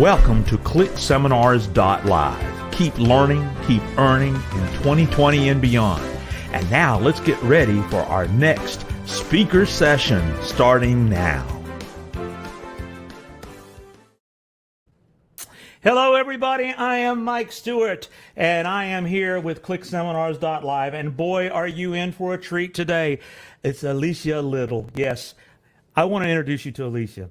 Welcome to ClickSeminars.LIVE. Keep learning, keep earning in 2020 and beyond. And now let's get ready for our next speaker session starting now. Hello everybody, I am Mike Stewart and I am here with ClickSeminars.LIVE, and boy are you in for a treat today. It's Alicia Lyttle. Yes, I want to introduce you to Alicia.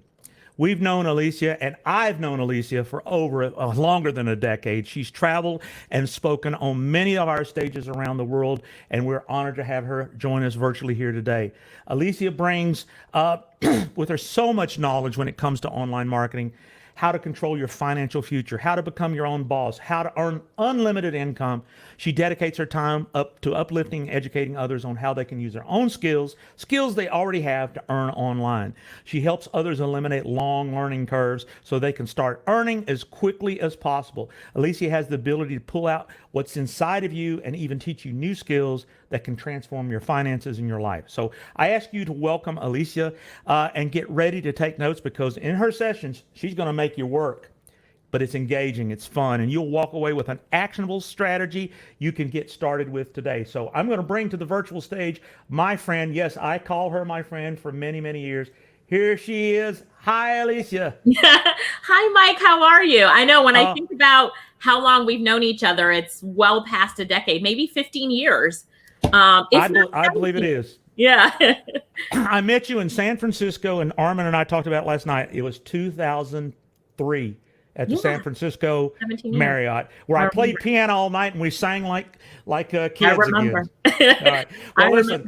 We've known Alicia, and I've known Alicia for longer than a decade. She's traveled and spoken on many of our stages around the world, and we're honored to have her join us virtually here today. Alicia brings with her so much knowledge when it comes to online marketing, how to control your financial future, how to become your own boss, how to earn unlimited income. She dedicates her time up to uplifting and educating others on how they can use their own skills they already have to earn online. She helps others eliminate long learning curves so they can start earning as quickly as possible. Alicia has the ability to pull out what's inside of you and even teach you new skills that can transform your finances and your life. So I ask you to welcome Alicia and get ready to take notes, because in her sessions, she's going to make you work, but it's engaging, it's fun, and you'll walk away with an actionable strategy you can get started with today. So I'm going to bring to the virtual stage my friend. Yes, I call her my friend for many, many years. Here she is. Hi, Alicia. Hi, Mike. How are you? I know when I think about how long we've known each other, it's well past a decade, maybe 15 years. I believe it is. Yeah. I met you in San Francisco, and Armin and I talked about it last night. It was 2003 at the San Francisco Marriott, where I played piano all night and we sang like kids I remember. again. All right. Well, listen,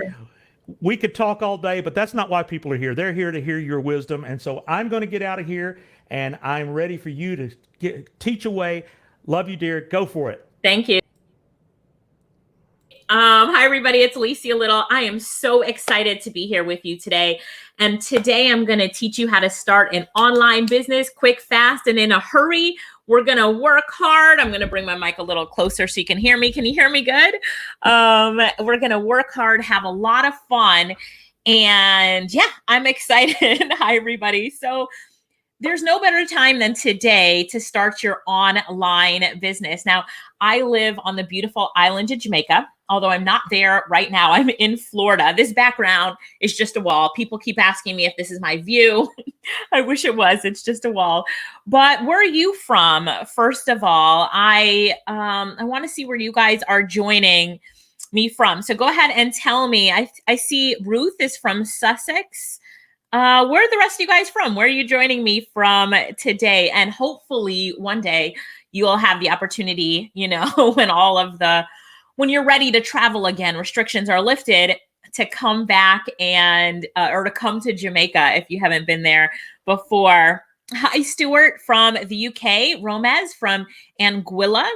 we could talk all day, but that's not why people are here. They're here to hear your wisdom. And so I'm going to get out of here, and I'm ready for you to teach away. Love you, dear. Go for it. Thank you. Hi, everybody. It's Alicia Lyttle. I am so excited to be here with you today. And today I'm going to teach you how to start an online business quick, fast, and in a hurry. We're going to work hard. I'm going to bring my mic a little closer so you can hear me. Can you hear me good? We're going to work hard, have a lot of fun. And yeah, I'm excited. Hi, everybody. So there's no better time than today to start your online business. Now, I live on the beautiful island of Jamaica, although I'm not there right now. I'm in Florida. This background is just a wall. People keep asking me if this is my view. I wish it was. It's just a wall. But where are you from? First of all, I want to see where you guys are joining me from. So go ahead and tell me. I see Ruth is from Sussex. Where are the rest of you guys from? Where are you joining me from today? And hopefully one day you'll have the opportunity, when you're ready to travel again, restrictions are lifted, to come back and, or to come to Jamaica if you haven't been there before. Hi, Stuart from the UK, Romez from Anguilla.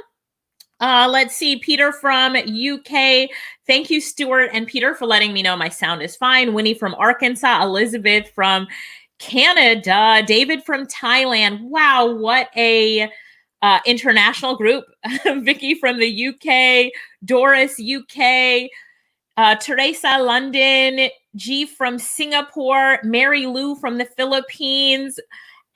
Let's see, Peter from UK. Thank you, Stuart and Peter, for letting me know my sound is fine. Winnie from Arkansas, Elizabeth from Canada, David from Thailand. Wow, what a international group. Vicky from the UK, Doris, UK, Teresa, London, G from Singapore, Mary Lou from the Philippines,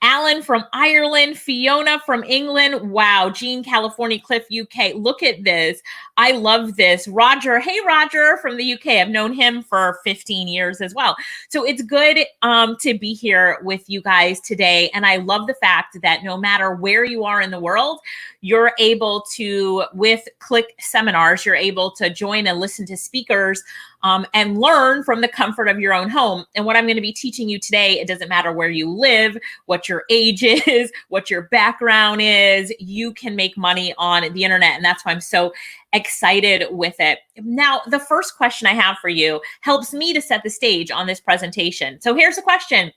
Alan from Ireland, Fiona from England. Wow. Jean, California, Cliff, UK. Look at this. I love this. Roger. Hey, Roger from the UK. I've known him for 15 years as well. So it's good to be here with you guys today. And I love the fact that no matter where you are in the world, you're able to, with Click Seminars, you're able to join and listen to speakers and learn from the comfort of your own home. And what I'm going to be teaching you today, it doesn't matter where you live, what your age is, what your background is, you can make money on the internet. And that's why I'm so excited with it. Now, the first question I have for you helps me to set the stage on this presentation. So here's the question.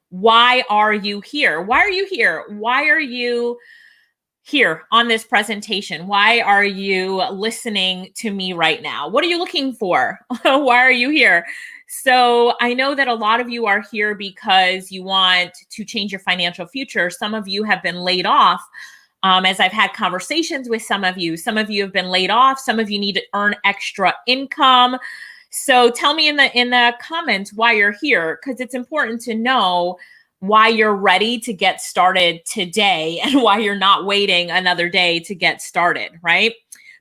Why are you here? Why are you here? Why are you here on this presentation? Why are you listening to me right now? What are you looking for? Why are you here? So I know that a lot of you are here because you want to change your financial future. Some of you have been laid off. As I've had conversations with some of you have been laid off. Some of you need to earn extra income. So tell me in the comments why you're here, because it's important to know why you're ready to get started today and why you're not waiting another day to get started, right?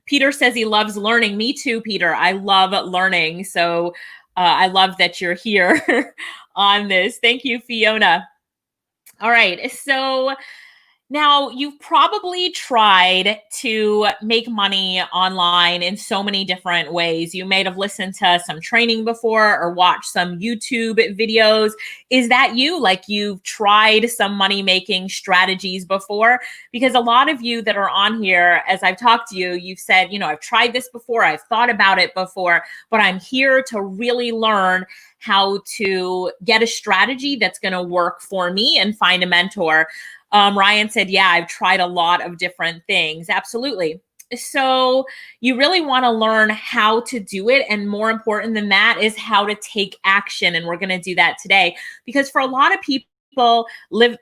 Peter says he loves learning. Me too, Peter. I love learning. So I love that you're here on this. Thank you, Fiona. All right. So now, you've probably tried to make money online in so many different ways. You may have listened to some training before or watched some YouTube videos. Is that you? Like, you've tried some money-making strategies before? Because a lot of you that are on here, as I've talked to you, you've said, I've tried this before, I've thought about it before, but I'm here to really learn how to get a strategy that's going to work for me and find a mentor. Ryan said, yeah, I've tried a lot of different things. Absolutely. So you really want to learn how to do it. And more important than that is how to take action. And we're going to do that today, because for a lot of people,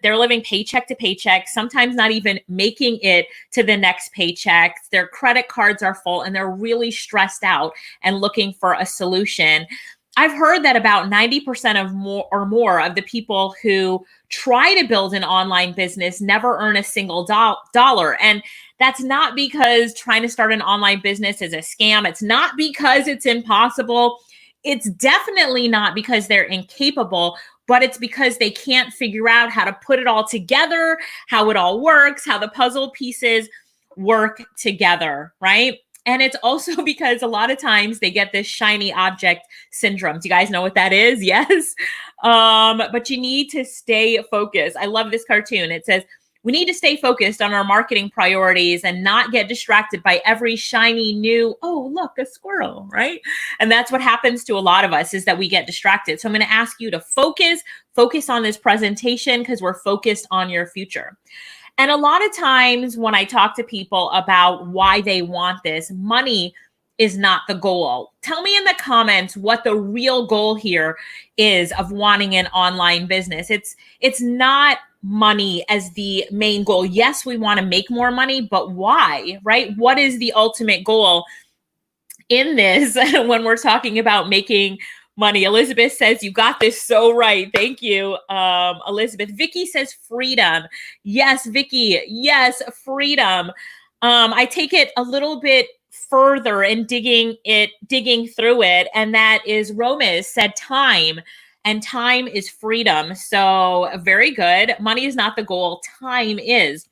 they're living paycheck to paycheck, sometimes not even making it to the next paycheck. Their credit cards are full and they're really stressed out and looking for a solution. I've heard that about 90% of more of the people who try to build an online business never earn a single dollar. And that's not because trying to start an online business is a scam. It's not because it's impossible. It's definitely not because they're incapable, but it's because they can't figure out how to put it all together, how it all works, how the puzzle pieces work together, right? And it's also because a lot of times they get this shiny object syndrome. Do you guys know what that is? Yes. But you need to stay focused. I love this cartoon. It says, we need to stay focused on our marketing priorities and not get distracted by every shiny new, oh, look, a squirrel, right? And that's what happens to a lot of us, is that we get distracted. So I'm going to ask you to focus on this presentation, because we're focused on your future. And a lot of times when I talk to people about why they want this, money is not the goal. Tell me in the comments what the real goal here is of wanting an online business. It's not money as the main goal. Yes, we want to make more money, but why, right? What is the ultimate goal in this when we're talking about making money? Elizabeth says, you got this so right. Thank you, Elizabeth. Vicky says freedom. Yes, Vicky. Yes, freedom. I take it a little bit further and digging through it. And that is, Romas said time, and time is freedom. So very good. Money is not the goal. Time is.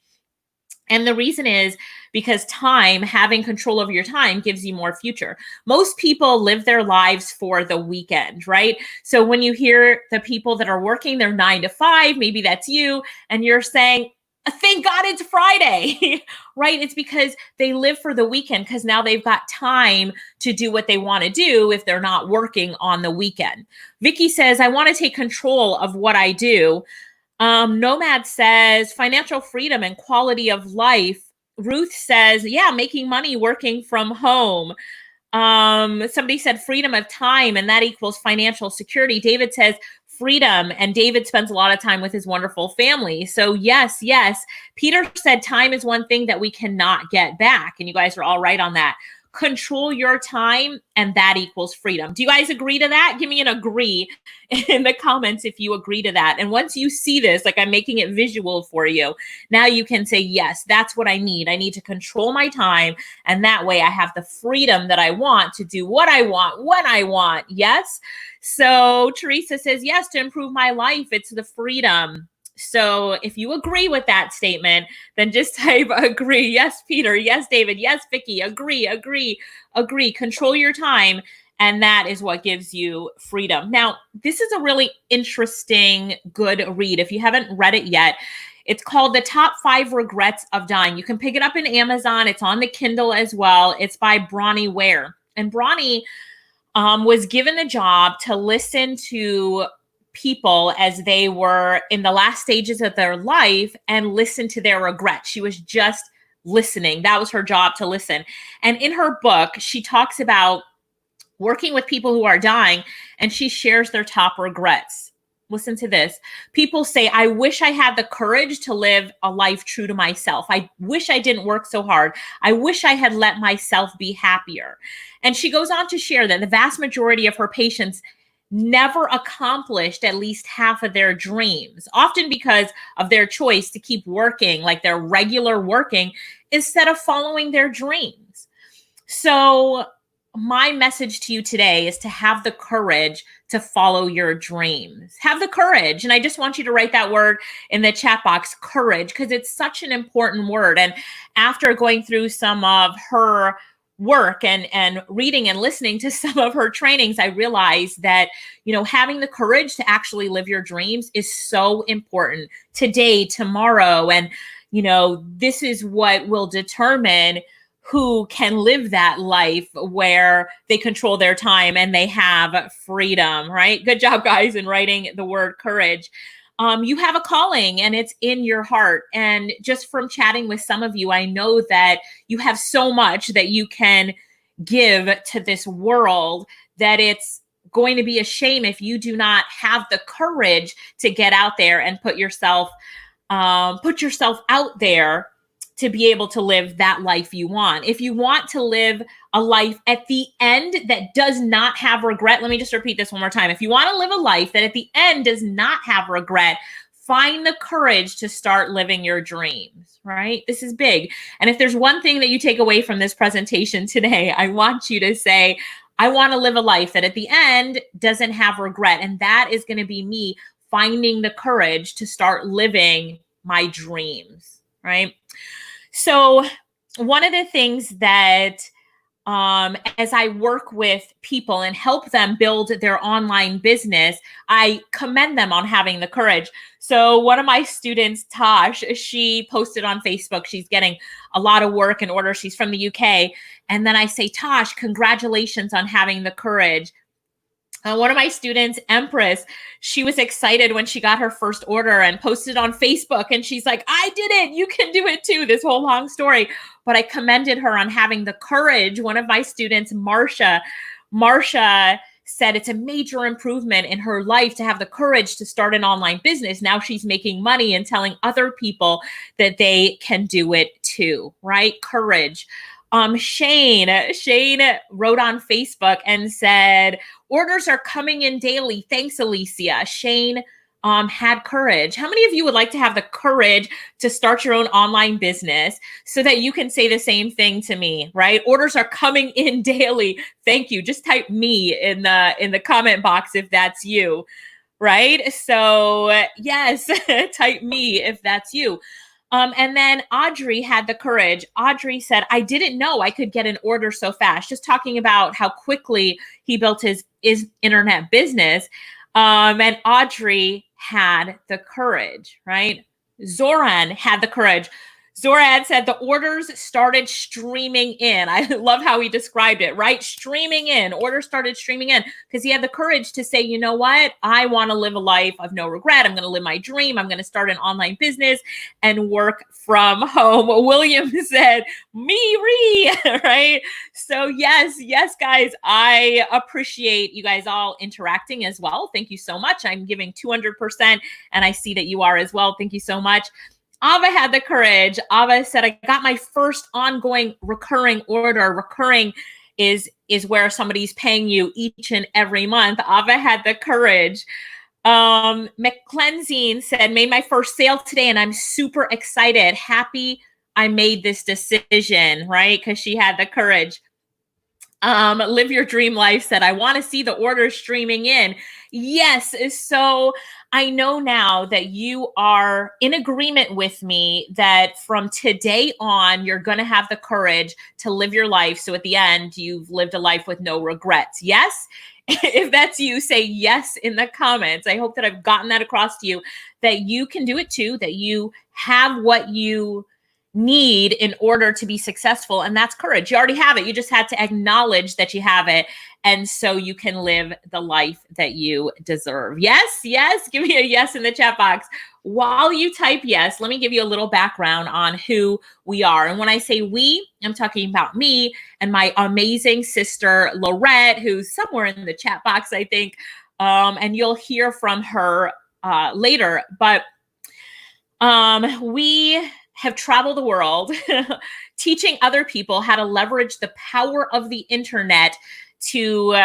And the reason is because time, having control over your time, gives you more future. Most people live their lives for the weekend, right? So when you hear the people that are working their 9 to 5, maybe that's you, and you're saying, thank God it's Friday, right? It's because they live for the weekend, because now they've got time to do what they want to do if they're not working on the weekend. Vicky says, I want to take control of what I do. Nomad says financial freedom and quality of life. Ruth says, yeah, making money working from home. Somebody said freedom of time, and that equals financial security. David says freedom, and David spends a lot of time with his wonderful family. So yes. Peter said time is one thing that we cannot get back, and you guys are all right on that. Control your time, and that equals freedom. Do you guys agree to that? Give me an agree in the comments if you agree to that. And once you see this, like I'm making it visual for you, now you can say, yes, that's what I need. I need to control my time, and that way I have the freedom that I want to do what I want when I want. Yes. So Teresa says, yes, to improve my life, it's the freedom. So if you agree with that statement, then just type agree. Yes, Peter. Yes, David. Yes, Vicky. Agree. Control your time. And that is what gives you freedom. Now, this is a really interesting, good read. If you haven't read it yet, it's called The Top 5 Regrets of Dying. You can pick it up in Amazon. It's on the Kindle as well. It's by Bronnie Ware. And Bronnie was given the job to listen to people as they were in the last stages of their life and listen to their regrets. She was just listening. That was her job, to listen. And in her book, she talks about working with people who are dying, and she shares their top regrets. Listen to this. People say, I wish I had the courage to live a life true to myself. I wish I didn't work so hard. I wish I had let myself be happier. And she goes on to share that the vast majority of her patients never accomplished at least half of their dreams, often because of their choice to keep working like their regular working instead of following their dreams. So my message to you today is to have the courage to follow your dreams. Have the courage. And I just want you to write that word in the chat box, courage, because it's such an important word. And after going through some of her work and reading and listening to some of her trainings, I realized that, having the courage to actually live your dreams is so important today, tomorrow. And, this is what will determine who can live that life where they control their time and they have freedom, right? Good job, guys, in writing the word courage. You have a calling and it's in your heart. And just from chatting with some of you, I know that you have so much that you can give to this world that it's going to be a shame if you do not have the courage to get out there and put yourself out there to be able to live that life you want. If you want to live a life at the end that does not have regret, let me just repeat this one more time. If you want to live a life that at the end does not have regret, find the courage to start living your dreams, right? This is big. And if there's one thing that you take away from this presentation today, I want you to say, I want to live a life that at the end doesn't have regret. And that is going to be me finding the courage to start living my dreams, right? So one of the things that as I work with people and help them build their online business, I commend them on having the courage. So one of my students, Tosh, she posted on Facebook, she's getting a lot of work in order. She's from the UK. And then I say, Tosh, congratulations on having the courage. One of my students, Empress, she was excited when she got her first order and posted on Facebook. And she's like, I did it. You can do it too. This whole long story. But I commended her on having the courage. One of my students, Marcia said it's a major improvement in her life to have the courage to start an online business. Now she's making money and telling other people that they can do it too, right? Courage. Shane wrote on Facebook and said, orders are coming in daily. Thanks, Alicia. Shane had courage. How many of you would like to have the courage to start your own online business so that you can say the same thing to me, right? Orders are coming in daily. Thank you. Just type me in the comment box if that's you, right? So yes, type me if that's you. And then Audrey had the courage. Audrey said, I didn't know I could get an order so fast. Just talking about how quickly he built his internet business. And Audrey had the courage, right? Zoran had the courage. Zoran said the orders started streaming in. I love how he described it, right? Streaming in. Orders started streaming in because he had the courage to say, you know what? I want to live a life of no regret. I'm going to live my dream. I'm going to start an online business and work from home. William said, right? So yes, guys, I appreciate you guys all interacting as well. Thank you so much. I'm giving 200% and I see that you are as well. Thank you so much. Ava had the courage. Ava said, I got my first ongoing recurring order. Recurring is where somebody's paying you each and every month. Ava had the courage. McClensine said, made my first sale today and I'm super excited. Happy I made this decision, right? Because she had the courage. Live Your Dream Life said, I want to see the orders streaming in. Yes. So I know now that you are in agreement with me that from today on, you're going to have the courage to live your life. So at the end, you've lived a life with no regrets. Yes. If that's you, say yes in the comments. I hope that I've gotten that across to you, that you can do it too, that you have what you need in order to be successful. And that's courage. You already have it. You just had to acknowledge that you have it. And so you can live the life that you deserve. Yes. Give me a yes in the chat box. While you type yes, let me give you a little background on who we are. And when I say we, I'm talking about me and my amazing sister, Lorette, who's somewhere in the chat box, I think. And you'll hear from her later. But we have traveled the world teaching other people how to leverage the power of the internet to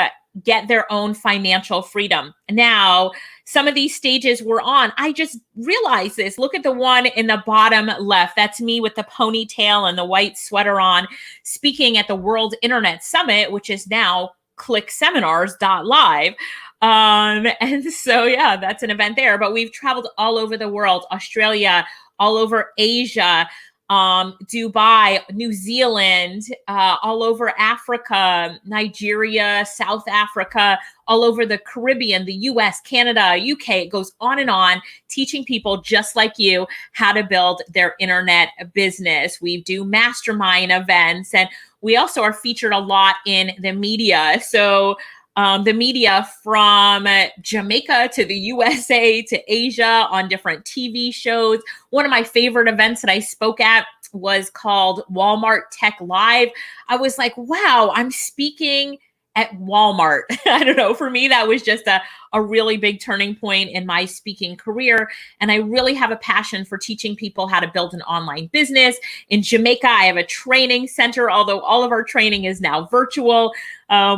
get their own financial freedom. Now, some of these stages we're on, I just realized this. Look at the one in the bottom left. That's me with the ponytail and the white sweater on, speaking at the World Internet Summit, which is now ClickSeminars.LIVE. And so, yeah, that's an event there. But we've traveled all over the world, Australia, all over Asia, Dubai, New Zealand, all over Africa, Nigeria, South Africa, all over the Caribbean, the US, Canada, UK. It goes on, teaching people just like you how to build their internet business. We do mastermind events, and we also are featured a lot in the media. So the media from Jamaica to the USA to Asia on different TV shows. One of my favorite events that I spoke at was called Walmart Tech Live. I was like, wow, I'm speaking at Walmart. I don't know. For me, that was just a really big turning point in my speaking career. And I really have a passion for teaching people how to build an online business. In Jamaica, I have a training center, although all of our training is now virtual.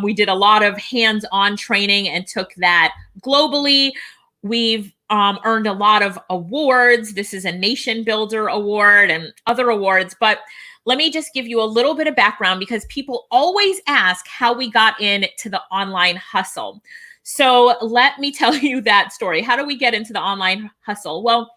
We did a lot of hands-on training and took that globally. We've earned a lot of awards. This is a Nation Builder Award and other awards. But let me just give you a little bit of background, because people always ask how we got into the online hustle. So let me tell you that story. How do we get into the online hustle? Well,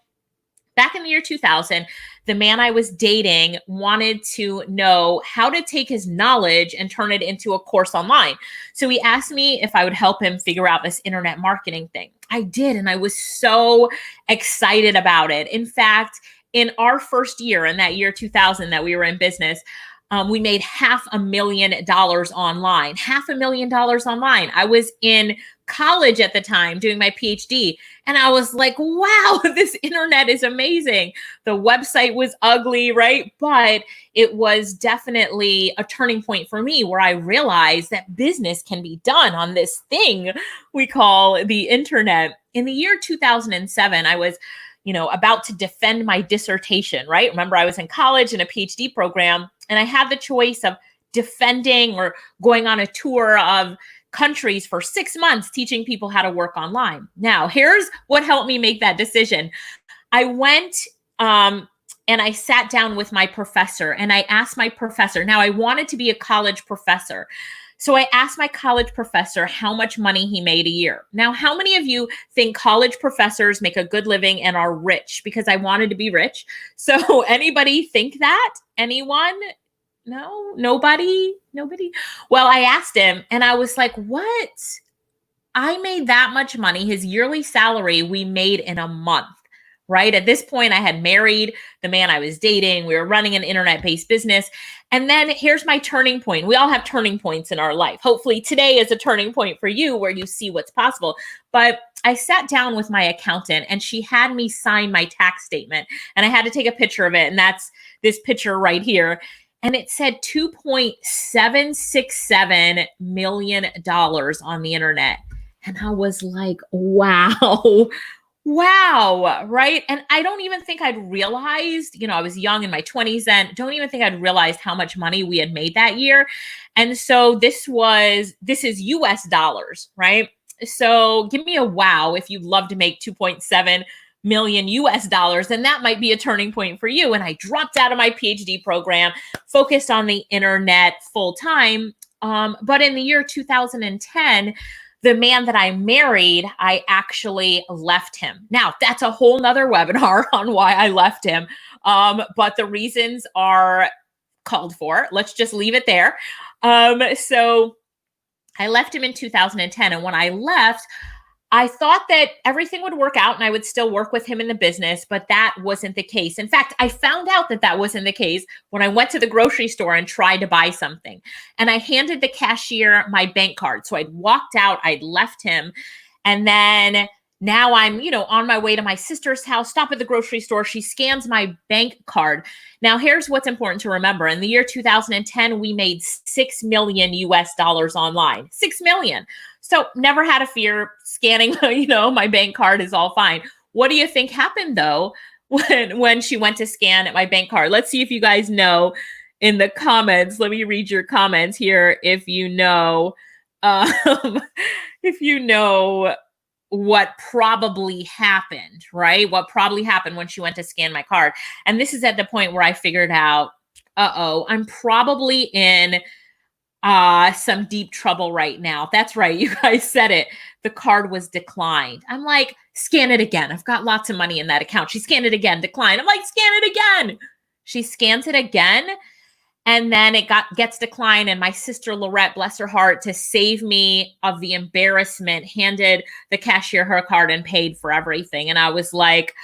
back in the year 2000, the man I was dating wanted to know how to take his knowledge and turn it into a course online. So he asked me if I would help him figure out this internet marketing thing. I did, and I was so excited about it. In fact, in our first year, in that year 2000 that we were in business, we made $500,000 online. $500,000 online. I was in college at the time doing my PhD, and I was like, wow, this internet is amazing. The website was ugly, right? But it was definitely a turning point for me, where I realized that business can be done on this thing we call the internet. In the year 2007, I was about to defend my dissertation, right? Remember, I was in college in a PhD program, and I had the choice of defending or going on a tour of countries for 6 months, teaching people how to work online. Now, here's what helped me make that decision. I went and I sat down with my professor, and I asked my professor. Now, I wanted to be a college professor. So I asked my college professor how much money he made a year. Now, how many of you think college professors make a good living and are rich? Because I wanted to be rich. So anybody think that? Anyone? No? Nobody? Well, I asked him, and I was like, what? I made that much money. His yearly salary we made in a month. Right? At this point, I had married the man I was dating. We were running an internet-based business. And then here's my turning point. We all have turning points in our life. Hopefully today is a turning point for you where you see what's possible. But I sat down with my accountant, and she had me sign my tax statement. And I had to take a picture of it. And that's this picture right here. And it said $2.767 million on the internet. And I was like, wow. Wow. Right. And I don't even think I'd realized, I was young in my 20s then, don't even think I'd realized how much money we had made that year. And so this is US dollars, right? So give me a wow if you'd love to make 2.7 million US dollars, and that might be a turning point for you. And I dropped out of my PhD program, focused on the internet full time. But in the year 2010, the man that I married, I actually left him. Now, that's a whole nother webinar on why I left him. But the reasons are called for. Let's just leave it there. So I left him in 2010. And when I left, I thought that everything would work out and I would still work with him in the business, but that wasn't the case. In fact, I found out that that wasn't the case when I went to the grocery store and tried to buy something. And I handed the cashier my bank card. So I'd walked out, I'd left him. And then now I'm, on my way to my sister's house, stop at the grocery store. She scans my bank card. Now, here's what's important to remember. In the year 2010, we made $6 million US dollars online. 6 million. So never had a fear scanning, my bank card is all fine. What do you think happened though when she went to scan at my bank card? Let's see if you guys know in the comments. Let me read your comments here if you know. if you know what probably happened, right? What probably happened when she went to scan my card. And this is at the point where I figured out, I'm probably in some deep trouble right now. That's right. You guys said it. The card was declined. I'm like, scan it again. I've got lots of money in that account. She scanned it again, declined. I'm like, scan it again. She scans it again. And then it gets declined. And my sister Lorette, bless her heart, to save me of the embarrassment, handed the cashier her card and paid for everything. And I was like,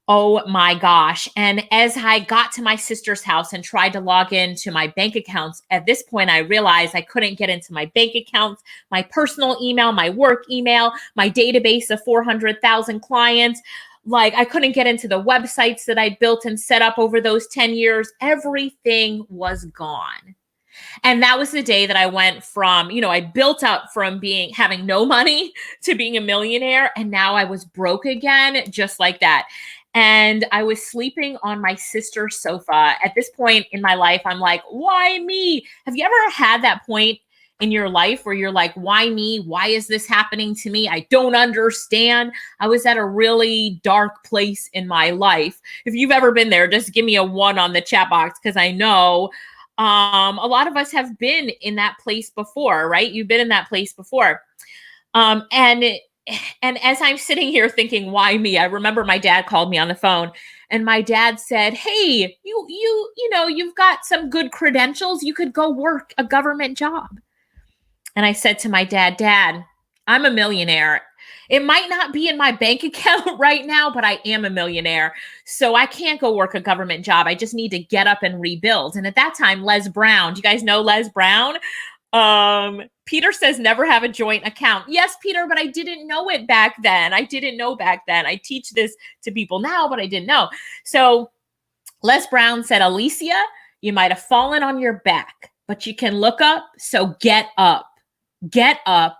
oh my gosh. And as I got to my sister's house and tried to log into my bank accounts, at this point, I realized I couldn't get into my bank accounts, my personal email, my work email, my database of 400,000 clients. Like, I couldn't get into the websites that I built and set up over those 10 years. Everything was gone. And that was the day that I went from, I built up from having no money to being a millionaire. And now I was broke again, just like that. And I was sleeping on my sister's sofa. At this point in my life, I'm like, why me? Have you ever had that point in your life where you're like, why me? Why is this happening to me? I don't understand. I was at a really dark place in my life. If you've ever been there, just give me a 1 on the chat box, because I know a lot of us have been in that place before, right? You've been in that place before. And as I'm sitting here thinking, why me? I remember my dad called me on the phone, and my dad said, hey, you've got some good credentials. You could go work a government job. And I said to my dad, I'm a millionaire. It might not be in my bank account right now, but I am a millionaire. So I can't go work a government job. I just need to get up and rebuild. And at that time, Les Brown, do you guys know Les Brown? Peter says never have a joint account. Yes, Peter, but I didn't know it back then. I teach this to people now, but I didn't know. So Les Brown said, Alicia, you might have fallen on your back, but you can look up. So get up. Get up,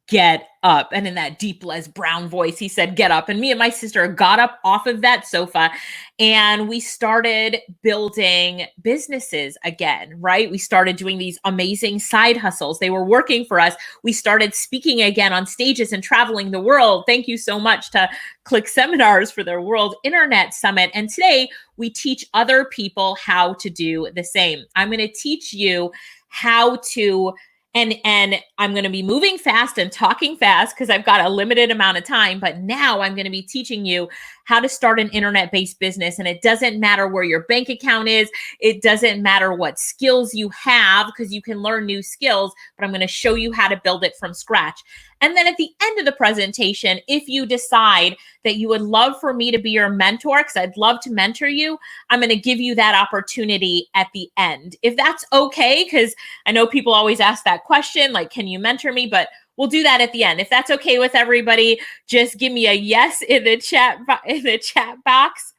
get up. And in that deep Les Brown voice, he said, get up. And me and my sister got up off of that sofa and we started building businesses again, right? We started doing these amazing side hustles. They were working for us. We started speaking again on stages and traveling the world. Thank you so much to Click Seminars for their World Internet Summit. And today we teach other people how to do the same. I'm going to teach you how to And I'm going to be moving fast and talking fast because I've got a limited amount of time. But now I'm going to be teaching you how to start an internet-based business. And it doesn't matter where your bank account is. It doesn't matter what skills you have, because you can learn new skills. But I'm going to show you how to build it from scratch. And then at the end of the presentation, if you decide that you would love for me to be your mentor, because I'd love to mentor you, I'm going to give you that opportunity at the end. If that's okay, because I know people always ask that question, like, can you mentor me? But we'll do that at the end. If that's okay with everybody, just give me a yes in the chat box.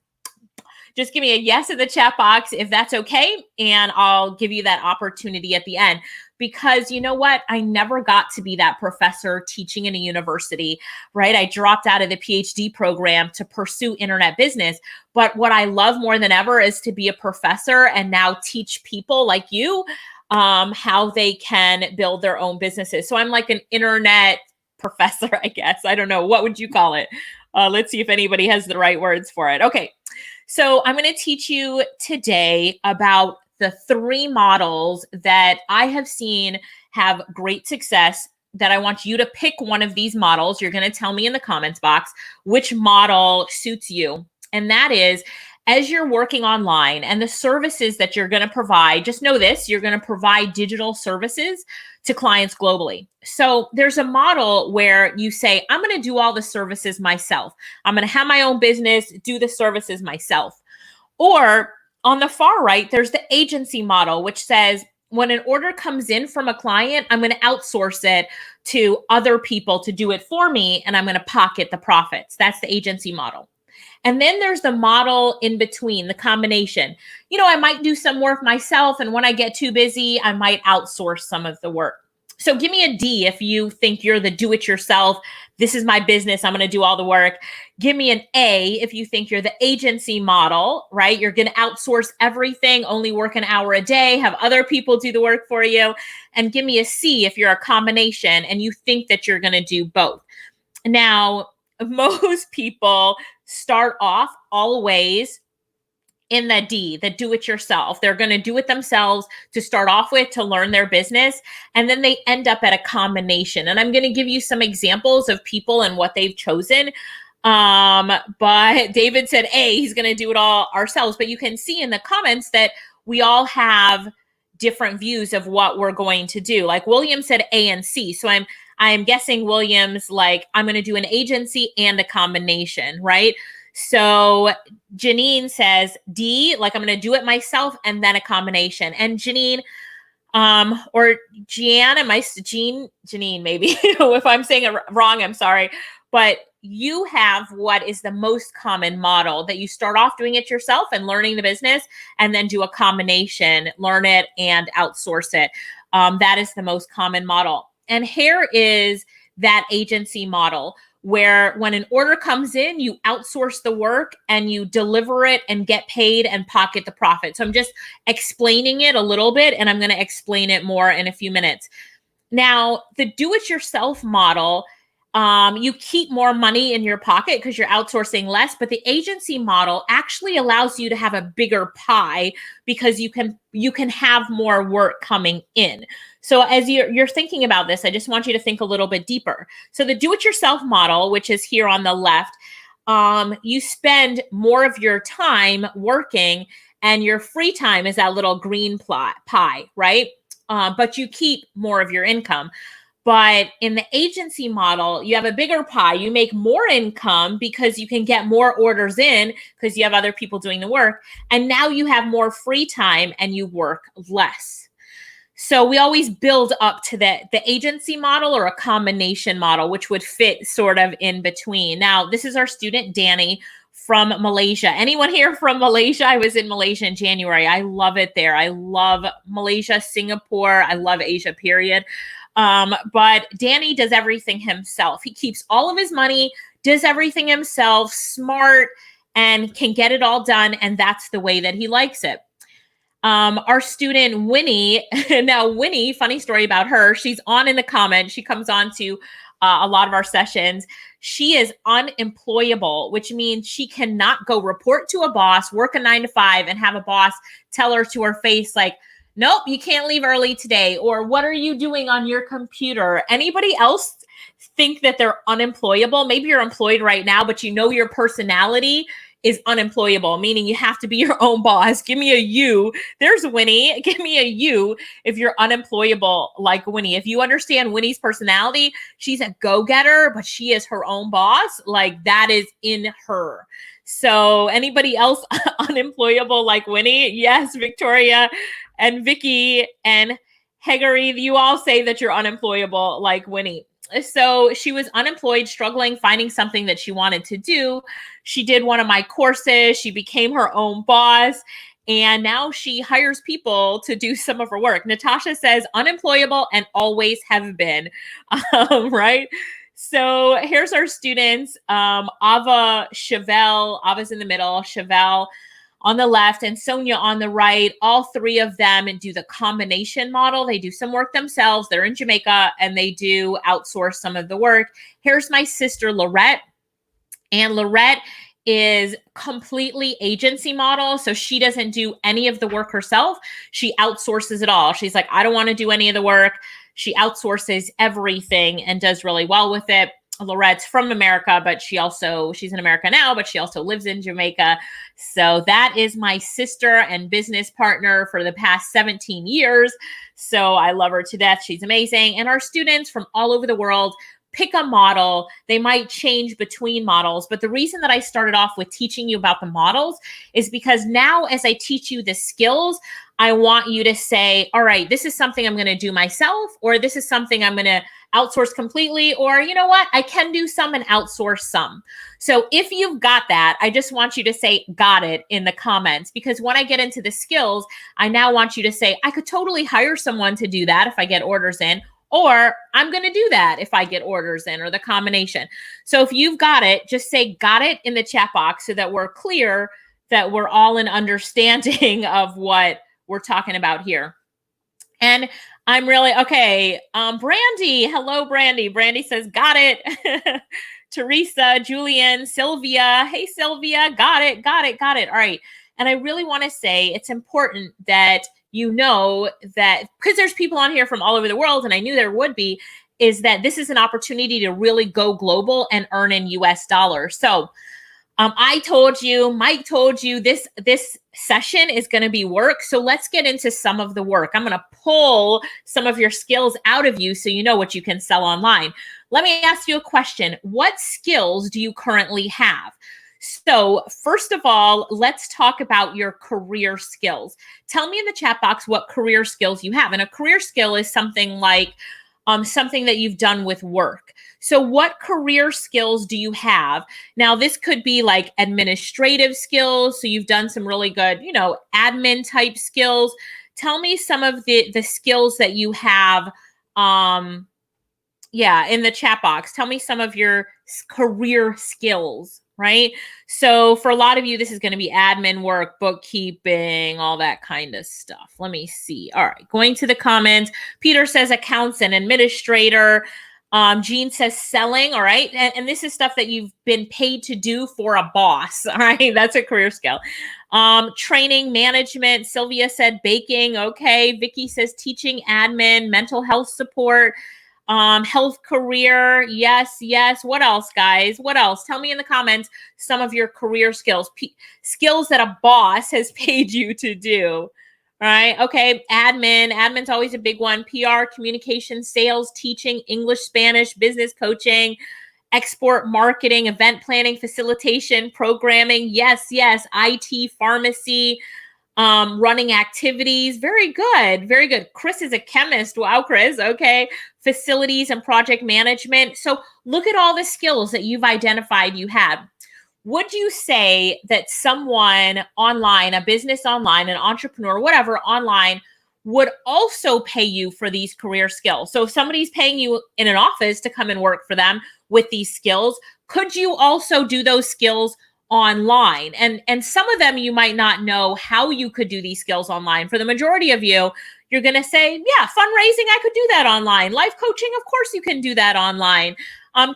Just give me a yes in the chat box if that's okay, and I'll give you that opportunity at the end. Because you know what? I never got to be that professor teaching in a university, right? I dropped out of the PhD program to pursue internet business. But what I love more than ever is to be a professor and now teach people like you how they can build their own businesses. So I'm like an internet professor, I guess. I don't know. What would you call it? Let's see if anybody has the right words for it. Okay. So I'm going to teach you today about the 3 models that I have seen have great success, that I want you to pick one of these models. You're going to tell me in the comments box which model suits you. And that is, as you're working online and the services that you're going to provide, just know this, you're going to provide digital services to clients globally. So there's a model where you say, I'm going to do all the services myself. I'm going to have my own business, do the services myself. Or on the far right, there's the agency model, which says, when an order comes in from a client, I'm going to outsource it to other people to do it for me, and I'm going to pocket the profits. That's the agency model. And then there's the model in between, the combination. I might do some work myself, and when I get too busy, I might outsource some of the work. So give me a D if you think you're the do-it-yourself. This is my business. I'm going to do all the work. Give me an A if you think you're the agency model, right? You're going to outsource everything, only work an hour a day, have other people do the work for you. And give me a C if you're a combination and you think that you're going to do both. Now, most people start off always in the D, the do-it-yourself. They're going to do it themselves to start off with, to learn their business, and then they end up at a combination. And I'm going to give you some examples of people and what they've chosen. But David said, A, he's going to do it all ourselves. But you can see in the comments that we all have different views of what we're going to do. Like William said A and C. So I'm guessing William's like, I'm going to do an agency and a combination, right? So Janine says D, like I'm going to do it myself and then a combination. And Janine, or Janine, maybe if I'm saying it wrong, I'm sorry, but you have what is the most common model, that you start off doing it yourself and learning the business and then do a combination, learn it and outsource it. That is the most common model. And here is that agency model, where when an order comes in, you outsource the work and you deliver it and get paid and pocket the profit. So I'm just explaining it a little bit, and I'm going to explain it more in a few minutes. Now, the do-it-yourself model, you keep more money in your pocket because you're outsourcing less, but the agency model actually allows you to have a bigger pie because you can have more work coming in. So as you're thinking about this, I just want you to think a little bit deeper. So the do-it-yourself model, which is here on the left, you spend more of your time working, and your free time is that little green pie, right? But you keep more of your income. But in the agency model, you have a bigger pie. You make more income because you can get more orders in because you have other people doing the work. And now you have more free time and you work less. So we always build up to the agency model or a combination model, which would fit sort of in between. Now, this is our student, Danny, from Malaysia. Anyone here from Malaysia? I was in Malaysia in January. I love it there. I love Malaysia, Singapore. I love Asia, period. But Danny does everything himself. He keeps all of his money, does everything himself, smart, and can get it all done. And that's the way that he likes it. Our student, Winnie, now Winnie, funny story about her. She's on in the comments. She comes on to a lot of our sessions. She is unemployable, which means she cannot go report to a boss, work a 9 to 5, and have a boss tell her to her face, like, nope, you can't leave early today. Or what are you doing on your computer? Anybody else think that they're unemployable? Maybe you're employed right now, but you know your personality is unemployable, meaning you have to be your own boss. Give me a U. There's Winnie. Give me a U if you're unemployable like Winnie. If you understand Winnie's personality, she's a go-getter, but she is her own boss. Like that is in her. So anybody else unemployable like Winnie? Yes, Victoria and Vicky and Hegary, you all say that you're unemployable like Winnie. So she was unemployed, struggling, finding something that she wanted to do. She did one of my courses. She became her own boss. And now she hires people to do some of her work. Natasha says unemployable and always have been, right? So here's our students. Ava, Chevelle, Ava's in the middle, Chevelle on the left, and Sonia on the right. All three of them do the combination model. They do some work themselves. They're in Jamaica, and they do outsource some of the work. Here's my sister, Lorette. And Lorette is completely agency model. So she doesn't do any of the work herself. She outsources it all. She's like, I don't want to do any of the work. She outsources everything and does really well with it. Lorette's from America, but she's in America now, but she also lives in Jamaica. So that is my sister and business partner for the past 17 years. So I love her to death. She's amazing. And our students from all over the world pick a model. They might change between models, but the reason that I started off with teaching you about the models is because now as I teach you the skills, I want you to say, all right, this is something I'm going to do myself, or this is something I'm going to outsource completely, or you know what, I can do some and outsource some. So if you've got that, I just want you to say, got it in the comments, because when I get into the skills, I now want you to say, I could totally hire someone to do that if I get orders in, or I'm going to do that if I get orders in, or the combination. So if you've got it, just say got it in the chat box so that we're clear that we're all in understanding of what we're talking about here. And I'm really, okay. Brandy, hello, Brandy. Brandy says, got it. Teresa, Julian, Sylvia. Hey, Sylvia, got it, got it, got it. All right. And I really want to say it's important that you know that, because there's people on here from all over the world, and I knew there would be, is that this is an opportunity to really go global and earn in US dollars. So I told you, Mike told you, this session is going to be work. So let's get into some of the work. I'm going to pull some of your skills out of you so you know what you can sell online. Let me ask you a question. What skills do you currently have? So first of all, let's talk about your career skills. Tell me in the chat box what career skills you have. And a career skill is something like something that you've done with work. So what career skills do you have? Now, this could be like administrative skills. So you've done some really good, admin type skills. Tell me some of the skills that you have. In the chat box. Tell me some of your career skills, right? So for a lot of you, this is going to be admin work, bookkeeping, all that kind of stuff. Let me see. All right. Going to the comments. Peter says accounts and administrator. Jean says selling. All right. And this is stuff that you've been paid to do for a boss. All right. That's a career skill. Training, management. Sylvia said baking. Okay. Vicky says teaching, admin, mental health support. Health career. Yes. What else, guys? What else? Tell me in the comments some of your career skills, skills that a boss has paid you to do. All right. Okay. Admin's always a big one. PR, communication, sales, teaching, English, Spanish, business coaching, export marketing, event planning, facilitation, programming. Yes. IT, pharmacy, running activities. Very good. Very good. Chris is a chemist. Wow, Chris. Okay. Facilities and project management. So look at all the skills that you've identified you have. Would you say that someone online, a business online, an entrepreneur, whatever, online, would also pay you for these career skills? So if somebody's paying you in an office to come and work for them with these skills, could you also do those skills online? And some of them you might not know how you could do these skills online. For the majority of you, you're going to say, yeah, fundraising, I could do that online. Life coaching, of course you can do that online.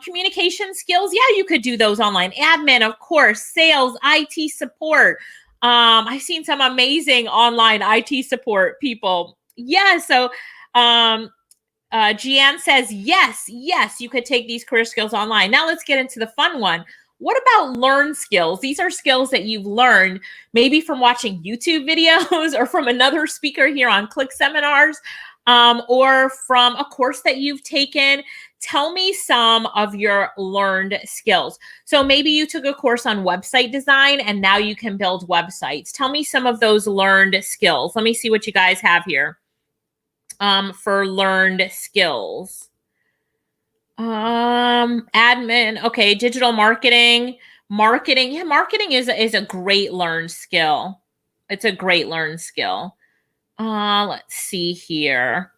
Communication skills, yeah, you could do those online. Admin, of course. Sales, IT support. I've seen some amazing online IT support people. Yeah, so Gian says, yes, you could take these career skills online. Now let's get into the fun one. What about learn skills? These are skills that you've learned maybe from watching YouTube videos or from another speaker here on ClickSeminars, or from a course that you've taken. Tell me some of your learned skills. So maybe you took a course on website design and now you can build websites. Tell me some of those learned skills. Let me see what you guys have here for learned skills. Admin. Okay. Digital marketing. Yeah, marketing is a great learned skill. It's a great learned skill. Let's see here.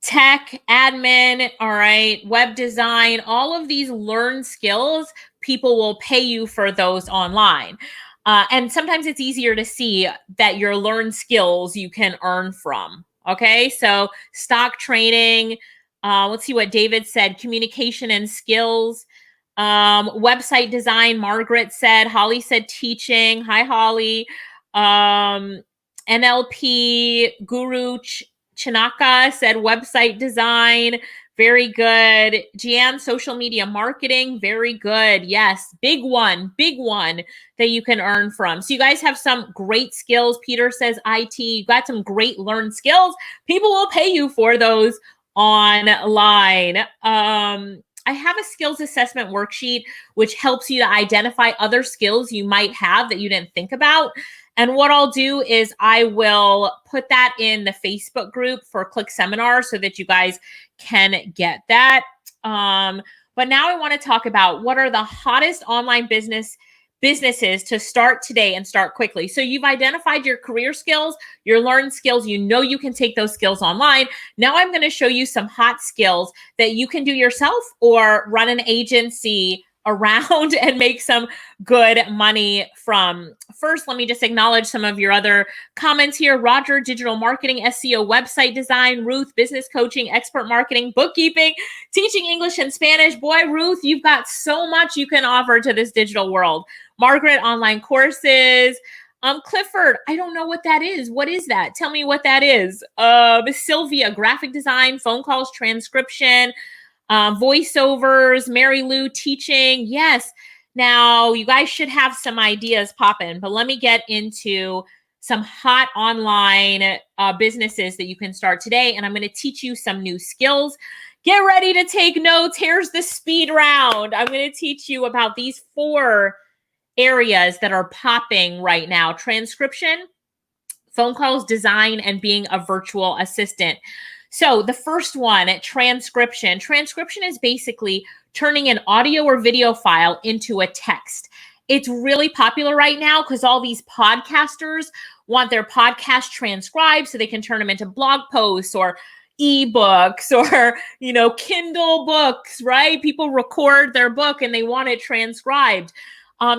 Tech, admin, all right, web design, all of these learned skills, people will pay you for those online. And sometimes it's easier to see that your learned skills you can earn from. Okay, so stock trading, let's see what David said, communication and skills, website design, Margaret said, Holly said teaching. Hi, Holly. NLP, Guru Chinaka said website design. Very good. Jan, social media marketing. Very good. Yes. Big one that you can earn from. So you guys have some great skills. Peter says IT. You got some great learned skills. People will pay you for those online. I have a skills assessment worksheet, which helps you to identify other skills you might have that you didn't think about. And what I'll do is I will put that in the Facebook group for ClickSeminars so that you guys can get that. But now I want to talk about what are the hottest online business businesses to start today and start quickly. So you've identified your career skills, your learned skills. You know you can take those skills online. Now I'm going to show you some hot skills that you can do yourself or run an agency around and make some good money from. First, let me just acknowledge some of your other comments here. Roger, digital marketing, SEO, website design. Ruth, business coaching, expert marketing, bookkeeping, teaching English and Spanish. Boy, Ruth, you've got so much you can offer to this digital world. Margaret, online courses. Clifford, I don't know what that is. What is that? Tell me what that is. Sylvia, graphic design, phone calls, transcription, voiceovers. Mary Lou, teaching. Yes. Now, you guys should have some ideas popping, but let me get into some hot online businesses that you can start today. And I'm going to teach you some new skills. Get ready to take notes. Here's the speed round. I'm going to teach you about these 4 areas that are popping right now: transcription, phone calls, design, and being a virtual assistant. So the first one, transcription. Transcription is basically turning an audio or video file into a text. It's really popular right now because all these podcasters want their podcast transcribed so they can turn them into blog posts or ebooks or, Kindle books, right? People record their book and they want it transcribed.